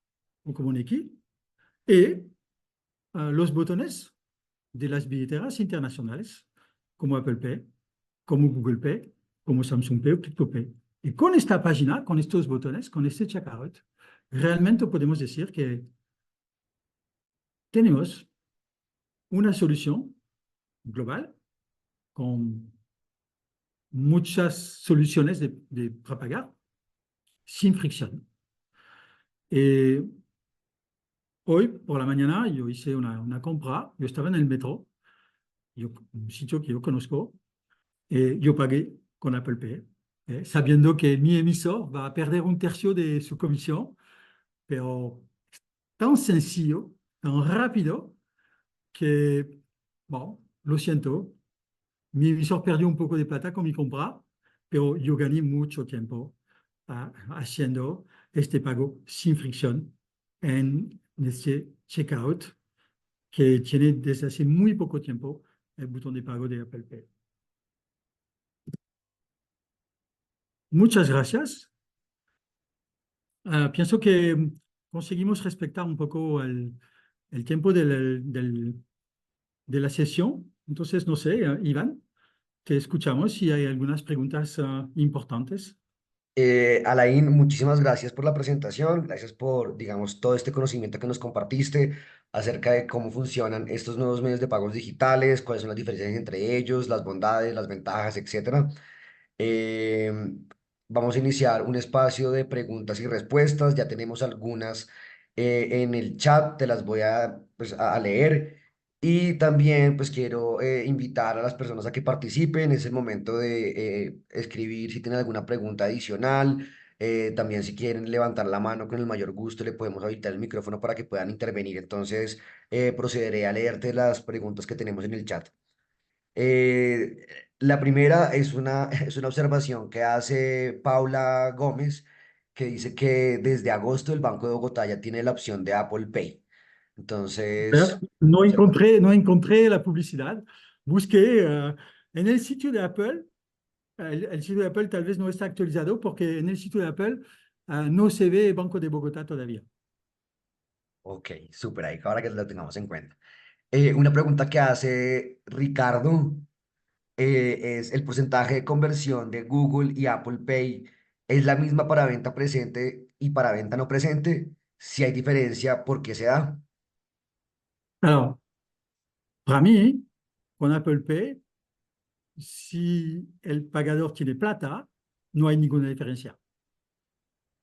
o como Neki. Y los botones de las billeteras internacionales, como Apple Pay, como Google Pay, como Samsung Pay o CryptoPay. Y con esta página, con estos botones, con este checkout, realmente podemos decir que tenemos una solución global con muchas soluciones para pagar sin fricción. Y hoy por la mañana yo hice una compra, yo estaba en el metro, un sitio que yo conozco, yo pagué con Apple Pay, sabiendo que mi emisor va a perder un tercio de su comisión, pero tan sencillo, tan rápido, que, bueno, lo siento, mi emisor perdió un poco de plata con mi compra, pero yo gané mucho tiempo haciendo este pago sin fricción en este checkout que tiene desde hace muy poco tiempo el botón de pago de Apple Pay. Muchas gracias. Pienso que conseguimos respetar un poco el tiempo de la sesión. Entonces, no sé, Iván, te escuchamos si hay algunas preguntas importantes. Alain, muchísimas gracias por la presentación, gracias por, digamos, todo este conocimiento que nos compartiste acerca de cómo funcionan estos nuevos medios de pagos digitales, cuáles son las diferencias entre ellos, las bondades, las ventajas, etcétera. Eh, Vamos a iniciar un espacio de preguntas y respuestas. Ya tenemos algunas en el chat, te las voy a, pues, a leer. Y también pues quiero invitar a las personas a que participen. Es el momento de escribir si tienen alguna pregunta adicional. También si quieren levantar la mano con el mayor gusto, le podemos habilitar el micrófono para que puedan intervenir. Entonces procederé a leerte las preguntas que tenemos en el chat. Eh, la primera es es una observación que hace Paula Gómez, que dice que desde agosto el Banco de Bogotá ya tiene la opción de Apple Pay. Entonces, No encontré la publicidad. Busqué en el sitio de Apple. El sitio de Apple tal vez no está actualizado porque en el sitio de Apple no se ve Banco de Bogotá todavía. ok, súper ahí, ahora que lo tengamos en cuenta. Una pregunta que hace Ricardo es el porcentaje de conversión de Google y Apple Pay. ¿Es la misma para venta presente y para venta no presente? Si hay diferencia, ¿por qué se da? Alors, para mí, con Apple Pay, si el pagador tiene plata, no hay ninguna diferencia.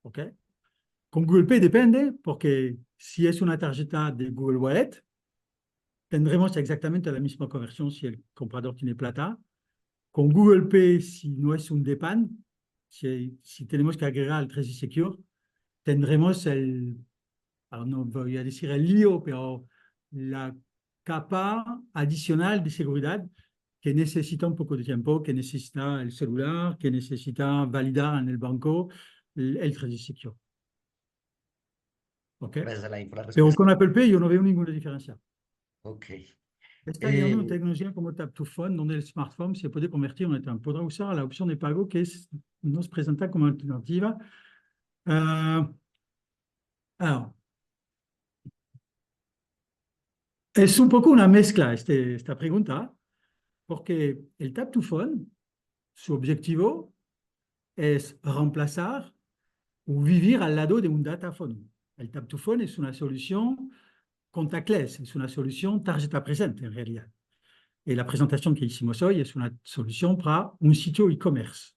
¿Ok? Con Google Pay depende, porque si es una tarjeta de Google Wallet, tendremos exactamente la misma conversión si el comprador tiene plata. Con Google Pay, si no es un DEPAN, si tenemos que agregar el Trezor Secure, tendremos no voy a decir el lío, pero la capa adicional de seguridad que necesita un poco de tiempo, que necesita el celular, que necesita validar en el banco el Trezor Secure. ¿Ok? Gracias a la por la Pero respuesta. con Apple Pay yo no veo ninguna diferencia. Ok. Está llegando una Eh, tecnología como Tap to Phone, donde el smartphone se puede convertir en un. Podrá usar la opción de pago que nos presenta como alternativa. Ah, alors, es un poco una mezcla esta pregunta, porque el Tap to Phone, su objetivo es reemplazar o vivir al lado de un dataphone. El Tap to Phone es una solución contactless, es una solución tarjeta presente en realidad. Y la presentación que hicimos hoy es una solución para un sitio e-commerce.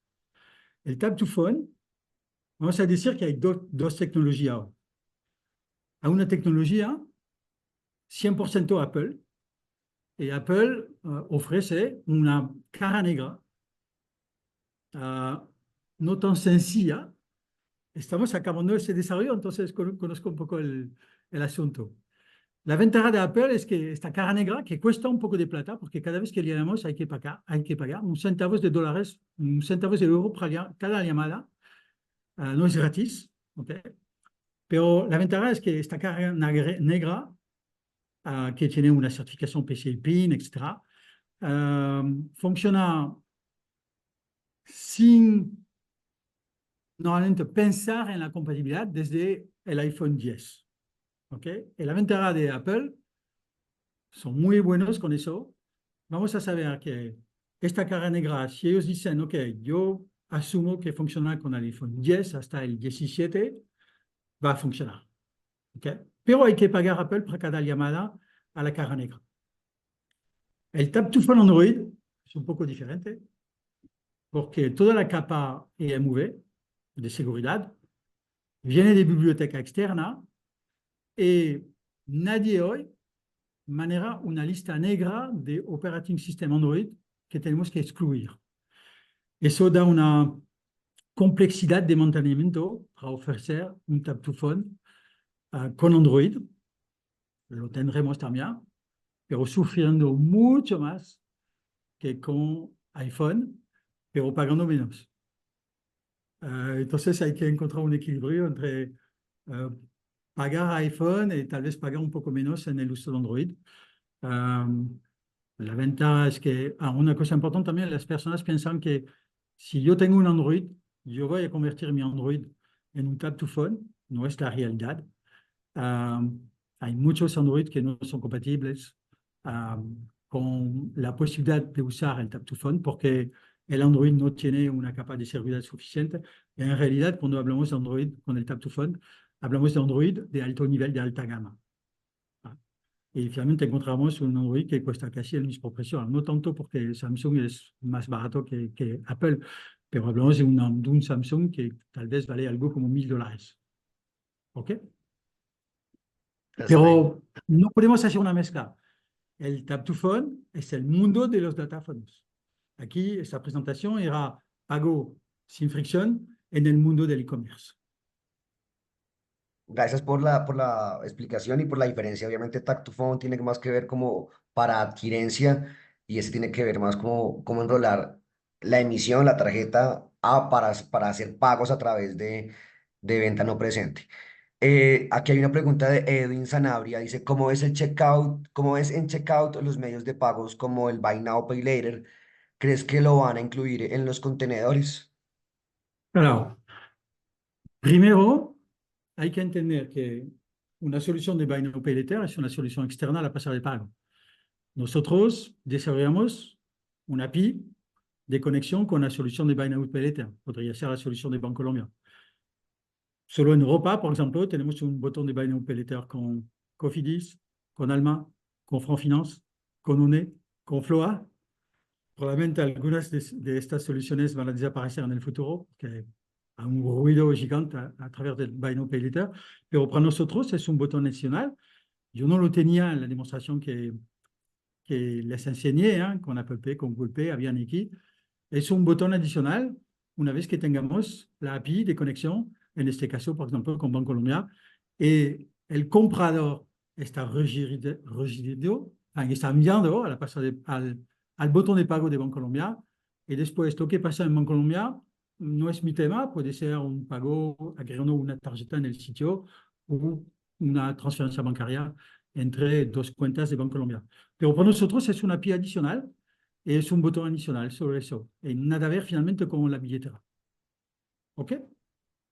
El Tap to Phone, vamos a decir que hay dos tecnologías. Hay una tecnología 100% Apple, y Apple ofrece una cara negra no tan sencilla estamos acabando ese desarrollo, entonces conozco un poco el asunto. La ventaja de Apple es que esta cara negra, que cuesta un poco de plata, porque cada vez que llamamos hay que pagar un centavos de dólares, un centavos de euro por cada llamada, no es gratis, ¿ok? Pero la ventaja es que esta cara negra, que tiene una certificación PCI PIN, etc., funciona sin normalmente pensar en la compatibilidad desde el iPhone 10. ¿Ok? Y la ventaja de Apple son muy buenos con eso. Vamos a saber que esta cara negra, si ellos dicen, ok, yo asumo que funciona con el iPhone 10 hasta el 17, va a funcionar. ¿Ok? Pero hay que pagar a Apple por cada llamada a la cara negra. El Tap to Phone Android es un poco diferente porque toda la capa EMV de seguridad viene de biblioteca externa y nadie hoy maneja una lista negra de operating system Android que tenemos que excluir. Eso da una complejidad de mantenimiento para ofrecer un tap to phone con Android, lo tendremos también, pero sufriendo mucho más que con iPhone, pero pagando menos. Entonces hay que encontrar un equilibrio entre pagar iPhone y tal vez pagar un poco menos en el uso de Android. La ventaja es que, una cosa importante también, las personas piensan que si yo tengo un Android, yo voy a convertir mi Android en un tap to phone. No es la realidad. Hay muchos Android que no son compatibles con la posibilidad de usar el tap to phone porque el Android no tiene una capa de seguridad suficiente. Y en realidad, cuando hablamos de Android con el tap to phone, hablamos de Android de alto nivel, de alta gama. Y finalmente encontramos un Android que cuesta casi el mismo precio. No tanto porque Samsung es más barato que Apple, pero hablamos de un Samsung que tal vez vale algo como $1000. ¿Ok? Está bien. Pero no podemos hacer una mezcla. El Tap to Phone es el mundo de los datáfonos. Aquí esta presentación era pago sin fricción en el mundo del e-commerce. Gracias por la explicación y por la diferencia. Obviamente, Tactophone tiene más que ver como para adquirencia y ese tiene que ver más como, como enrolar la emisión, la tarjeta para hacer pagos a través de venta no presente. Aquí hay una pregunta de Edwin Sanabria. Dice, ¿cómo es el checkout? ¿Cómo es en checkout los medios de pagos como el Buy Now, Pay Later? ¿Crees que lo van a incluir en los contenedores? Alors, primero, hay que entender que una solución de Buy Now Pay Later es una solución externa a la pasarela de pago. Nosotros desarrollamos una API de conexión con la solución de Buy Now Pay Later. Podría ser la solución de Bancolombia. Solo en Europa, por ejemplo, tenemos un botón de Buy Now Pay Later con Cofidis, con Alma, con Franfinance, con UNE, con Floa. Probablemente algunas de estas soluciones van a desaparecer en el futuro, porque hay un ruido gigante a través del Buy Now Pay Later, pero para nosotros es un botón adicional. Yo no lo tenía en la demostración que les enseñé con Apple Pay, con Google Pay, habían aquí. Es un botón adicional una vez que tengamos la API de conexión, en este caso, por ejemplo, con Bancolombia, y el comprador está registrado, está mirando a la al botón de pago de Bancolombia, y después lo que pasa en Bancolombia no es mi tema, puede ser un pago agregando una tarjeta en el sitio o una transferencia bancaria entre dos cuentas de Bancolombia. Pero para nosotros es una API adicional, es un botón adicional sobre eso. Y nada a ver finalmente con la billetera. ¿Ok?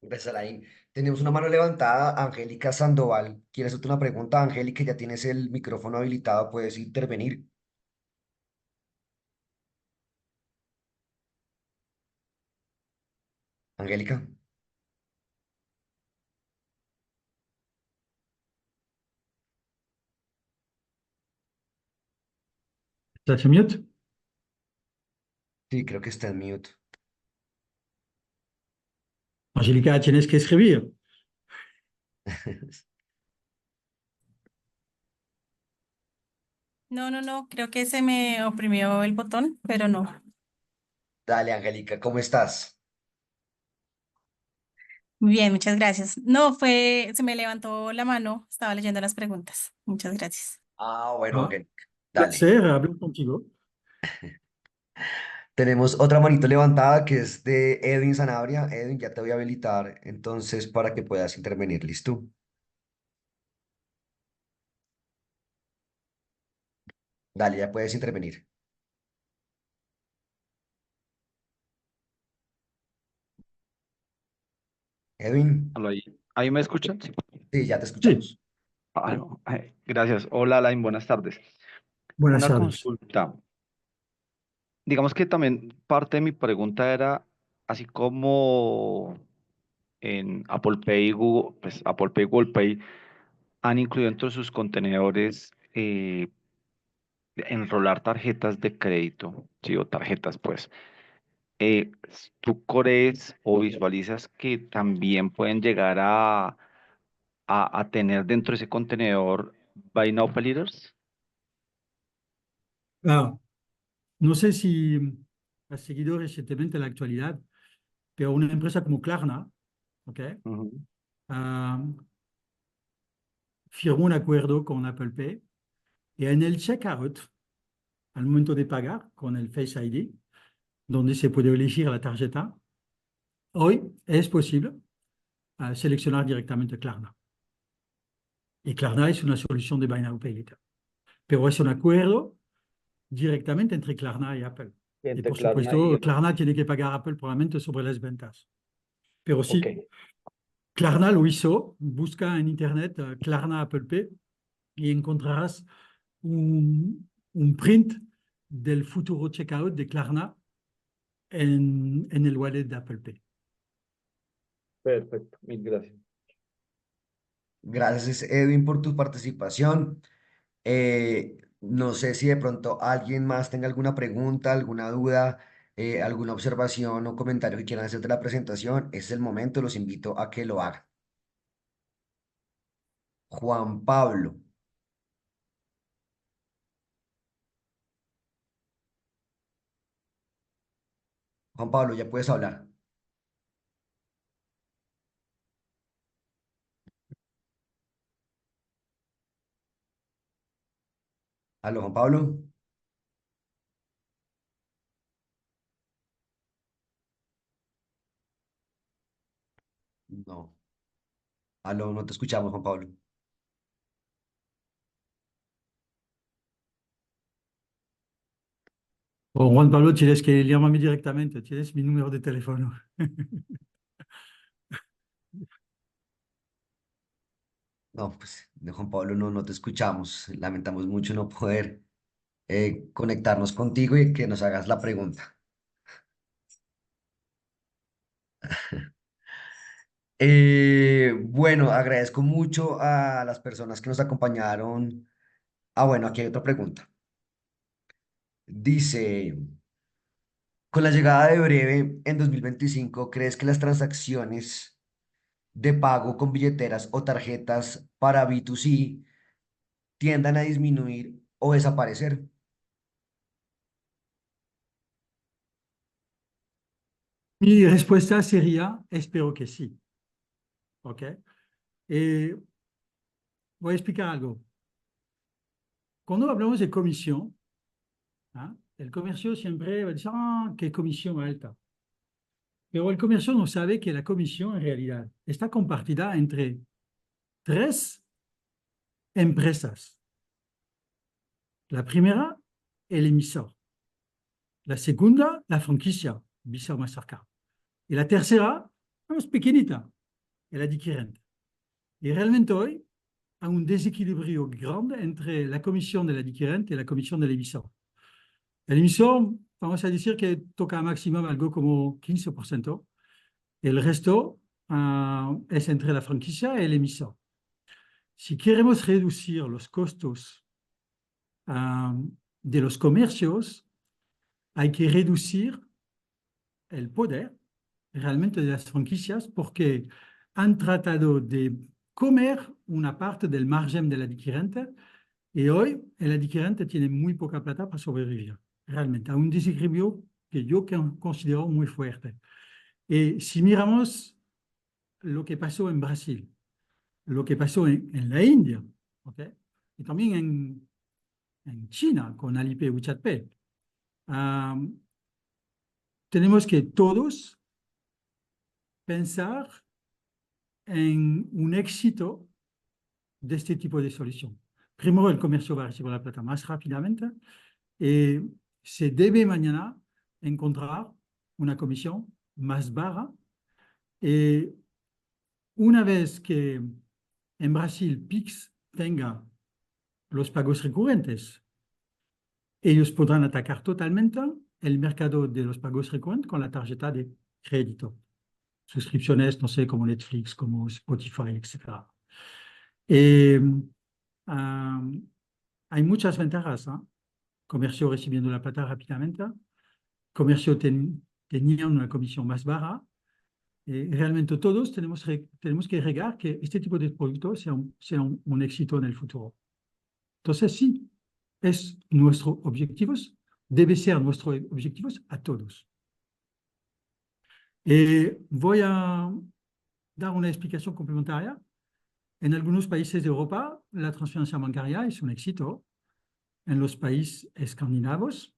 Empezar ahí. Tenemos una mano levantada, Angélica Sandoval. ¿Quieres hacerte una pregunta, Angélica? Ya tienes el micrófono habilitado, puedes intervenir. Angélica, ¿Estás en mute? sí, creo que está en mute. Angélica, tienes que escribir. No, no, no, creo que se me oprimió el botón, pero no. Dale, Angélica, ¿cómo estás? Bien, muchas gracias. No, se me levantó la mano, estaba leyendo las preguntas. Muchas gracias. Ah, bueno, Ah, Angélica, dale. placer hablar contigo. Tenemos otra manito levantada que es de Edwin Sanabria. Edwin, ya te voy a habilitar entonces para que puedas intervenir. ¿Listo? Dale, ya puedes intervenir. Edwin, Aló, ahí me escuchan? Sí. sí, ya te Sí, escuchamos. Ah, no, gracias. Hola, Alain, buenas tardes. buenas Una tardes. consulta. Digamos que también parte de mi pregunta era, así como en Apple Pay y Google, pues Apple Pay y Google Pay han incluido entre sus contenedores enrolar tarjetas de crédito, sí, o tarjetas, pues. eh, ¿Tú crees o visualizas que también pueden llegar a tener dentro de ese contenedor Buy Now Pay Letters? Ah, no sé si has seguido recientemente la actualidad, pero una empresa como Klarna, ¿ok? Ujú. Ah, firmó un acuerdo con Apple Pay y en el checkout, al momento de pagar con el Face ID, donde se puede elegir la tarjeta, hoy es posible seleccionar directamente Klarna. Y Klarna es una solución de Buy Now Pay Later. Pero es un acuerdo directamente entre Klarna y Apple. Y Entre por Klarna y supuesto, Apple. Klarna tiene que pagar a Apple probablemente sobre las ventas. Pero Ok, sí, Klarna lo hizo. Busca en Internet Klarna Apple Pay y encontrarás un print del futuro checkout de Klarna en el wallet de Apple Pay. perfecto, mil gracias. Gracias, Edwin, por tu participación. No sé si de pronto alguien más tenga alguna pregunta, alguna duda, alguna observación o comentario que quieran hacer de la presentación. Es el momento, los invito a que lo hagan. Juan Pablo. Juan Pablo, ya puedes hablar. Aló, Juan Pablo. No. Aló, no te escuchamos, Juan Pablo. O Juan Pablo, tienes que llamarme directamente, tienes mi número de teléfono. No, pues de Juan Pablo no te escuchamos. Lamentamos mucho no poder conectarnos contigo y que nos hagas la pregunta. Bueno, agradezco mucho a las personas que nos acompañaron. Ah, bueno, aquí hay otra pregunta. Dice, con la llegada de Breve en 2025, ¿crees que las transacciones de pago con billeteras o tarjetas para B2C tiendan a disminuir o desaparecer? Mi respuesta sería, espero que sí. ¿Ok? Voy a explicar algo. Cuando hablamos de comisión, ¿ah? El comercio siempre va a decir, ah, qué comisión alta. Pero el comercio no sabe que la comisión en realidad está compartida entre tres empresas. La primera, el emisor. La segunda, la franquicia, Visa o Mastercard. Y la tercera, más pequeñita, el adquirente. Y realmente hoy hay un desequilibrio grande entre la comisión del adquirente y la comisión del emisor. El emisor, vamos a decir que toca máximo algo como 15%. El resto es entre la franquicia y el emisor. Si queremos reducir los costos de los comercios, hay que reducir el poder realmente de las franquicias porque han tratado de comer una parte del margen del adquirente y hoy el adquirente tiene muy poca plata para sobrevivir. Realmente, hay un desequilibrio que yo considero muy fuerte. Y si miramos lo que pasó en Brasil, lo que pasó en la India, ¿ok? Y también en China con Alipay y WeChat Pay. Tenemos que todos pensar en un éxito de este tipo de solución. Primero, el comercio va a recibir la plata más rápidamente y se debe mañana encontrar una comisión más baja. Y una vez que en Brasil Pix tenga los pagos recurrentes, ellos podrán atacar totalmente el mercado de los pagos recurrentes con la tarjeta de crédito. Suscripciones, no sé, como Netflix, como Spotify, etc. Y, hay muchas ventajas, ¿eh? Comercio recibiendo la plata rápidamente, comercio tenía una comisión más baja. Realmente todos tenemos que regar que este tipo de producto sea un éxito en el futuro. Entonces, sí, es nuestro objetivo, debe ser nuestro objetivo a todos. Voy a dar una explicación complementaria. En algunos países de Europa, la transferencia bancaria es un éxito. En los países escandinavos,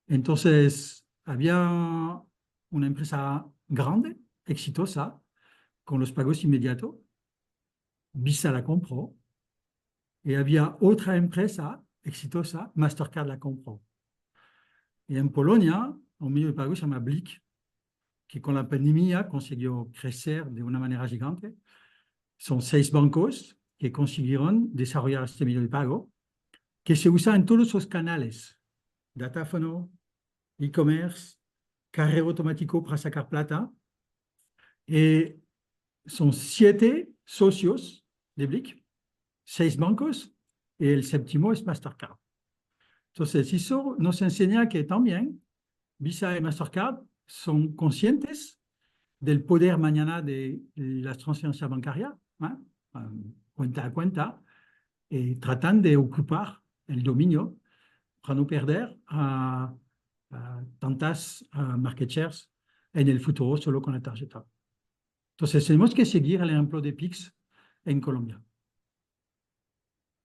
entonces había una empresa grande, exitosa, con los pagos inmediatos. Visa la compró. Y había otra empresa exitosa, Mastercard la compró. Y en Polonia, un medio de pago se llama Blik, que con la pandemia consiguió crecer de una manera gigante. Son 6 bancos que consiguieron desarrollar este medio de pago, que se usa en todos los canales. Datáfono, e-commerce, cajero automático para sacar plata. Y son 7 socios de Blik, 6 bancos, y el séptimo es Mastercard. Entonces, eso nos enseña que también Visa y Mastercard son conscientes del poder mañana de la transferencia bancaria, ¿eh? Cuenta a cuenta, y tratan de ocupar el dominio para no perder tantas market shares en el futuro solo con la tarjeta. Entonces, tenemos que seguir el ejemplo de Pix en Colombia.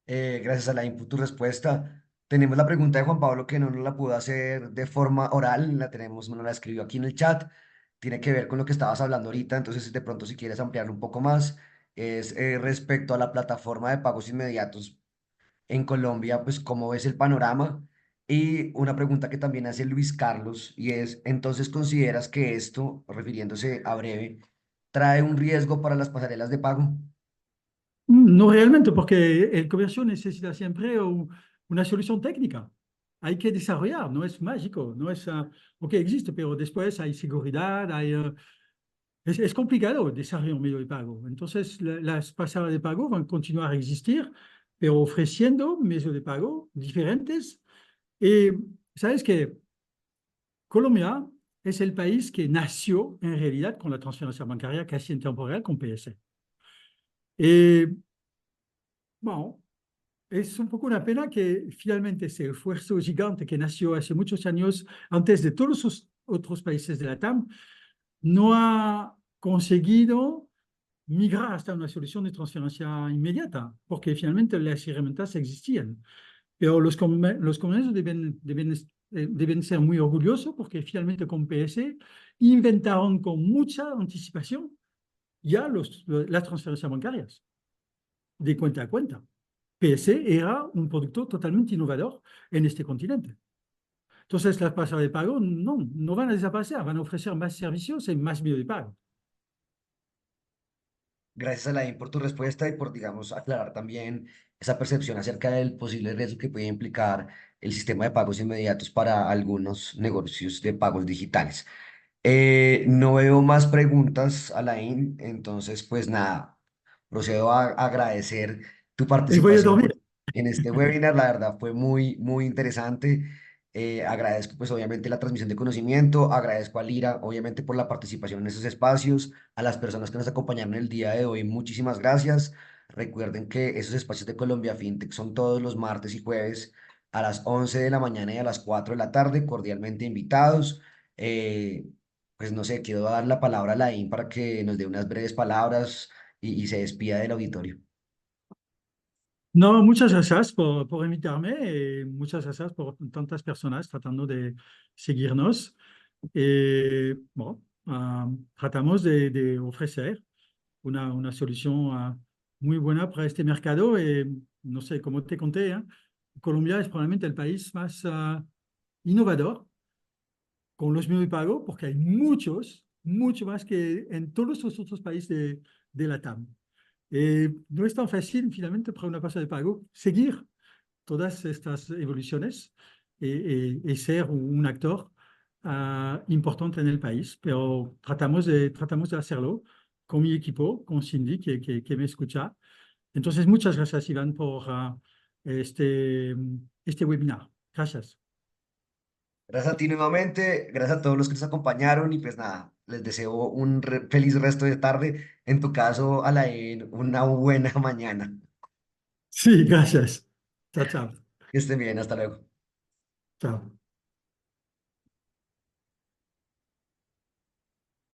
Gracias a la input, tu respuesta. Tenemos la pregunta de Juan Pablo que no nos la pudo hacer de forma oral, la tenemos, nos la escribió aquí en el chat. Tiene que ver con lo que estabas hablando ahorita, entonces de pronto si quieres ampliarlo un poco más, es respecto a la plataforma de pagos inmediatos en Colombia, pues cómo ves el panorama. Y una pregunta que también hace Luis Carlos y es, entonces ¿consideras que esto, refiriéndose a breve, trae un riesgo para las pasarelas de pago? No realmente, porque el comercio necesita siempre una solución técnica. Hay que desarrollar, no es mágico, no es, ok, existe, pero después hay seguridad, es complicado desarrollar un medio de pago. Entonces, las pasarelas de pago van a continuar a existir, pero ofreciendo medios de pago diferentes. Y sabes que Colombia es el país que nació en realidad con la transferencia bancaria casi en tiempo real con PS. Y bueno, es un poco una pena que finalmente ese esfuerzo gigante que nació hace muchos años, antes de todos los otros países de la TAM, no ha conseguido migrar hasta una solución de transferencia inmediata, porque finalmente las herramientas existían. Pero los comuneros deben ser muy orgullosos porque finalmente con PS inventaron con mucha anticipación ya las transferencias bancarias de cuenta a cuenta. PS era un producto totalmente innovador en este continente. Entonces, las pasarelas de pago no van a desaparecer, van a ofrecer más servicios y más medios de pago. Gracias, Alain, por tu respuesta y por, digamos, aclarar también esa percepción acerca del posible riesgo que puede implicar el sistema de pagos inmediatos para algunos negocios de pagos digitales. No veo más preguntas, Alain, entonces, pues nada, procedo a agradecer tu Y voy a participación dormir. en este webinar. La verdad fue muy, muy interesante. Agradezco, pues, obviamente, la transmisión de conocimiento. Agradezco a Lira, obviamente, por la participación en esos espacios. A las personas que nos acompañaron el día de hoy, muchísimas gracias. Recuerden que esos espacios de Colombia FinTech son todos los martes y jueves a las 11 de la mañana y a las 4 de la tarde, cordialmente invitados. pues no sé, quiero dar la palabra a Laín para que nos dé unas breves palabras y se despida del auditorio. No, muchas gracias por invitarme y muchas gracias por tantas personas tratando de seguirnos. Bueno, tratamos de ofrecer una solución muy buena para este mercado. No sé, como te conté, ¿eh? Colombia es probablemente el país más innovador con los medios de pago porque hay mucho más que en todos los otros países de la TAM. No es tan fácil, finalmente, para una casa de pago seguir todas estas evoluciones y ser un actor importante en el país, pero tratamos de hacerlo con mi equipo, con Cindy, que me escucha. Entonces, muchas gracias, Iván, por este webinar. Gracias. Gracias a ti nuevamente, gracias a todos los que nos acompañaron y pues nada, les deseo un feliz resto de tarde. En tu caso, Alain, una buena mañana. Sí, gracias. Chao, chao. Que estén bien, hasta luego. Chao.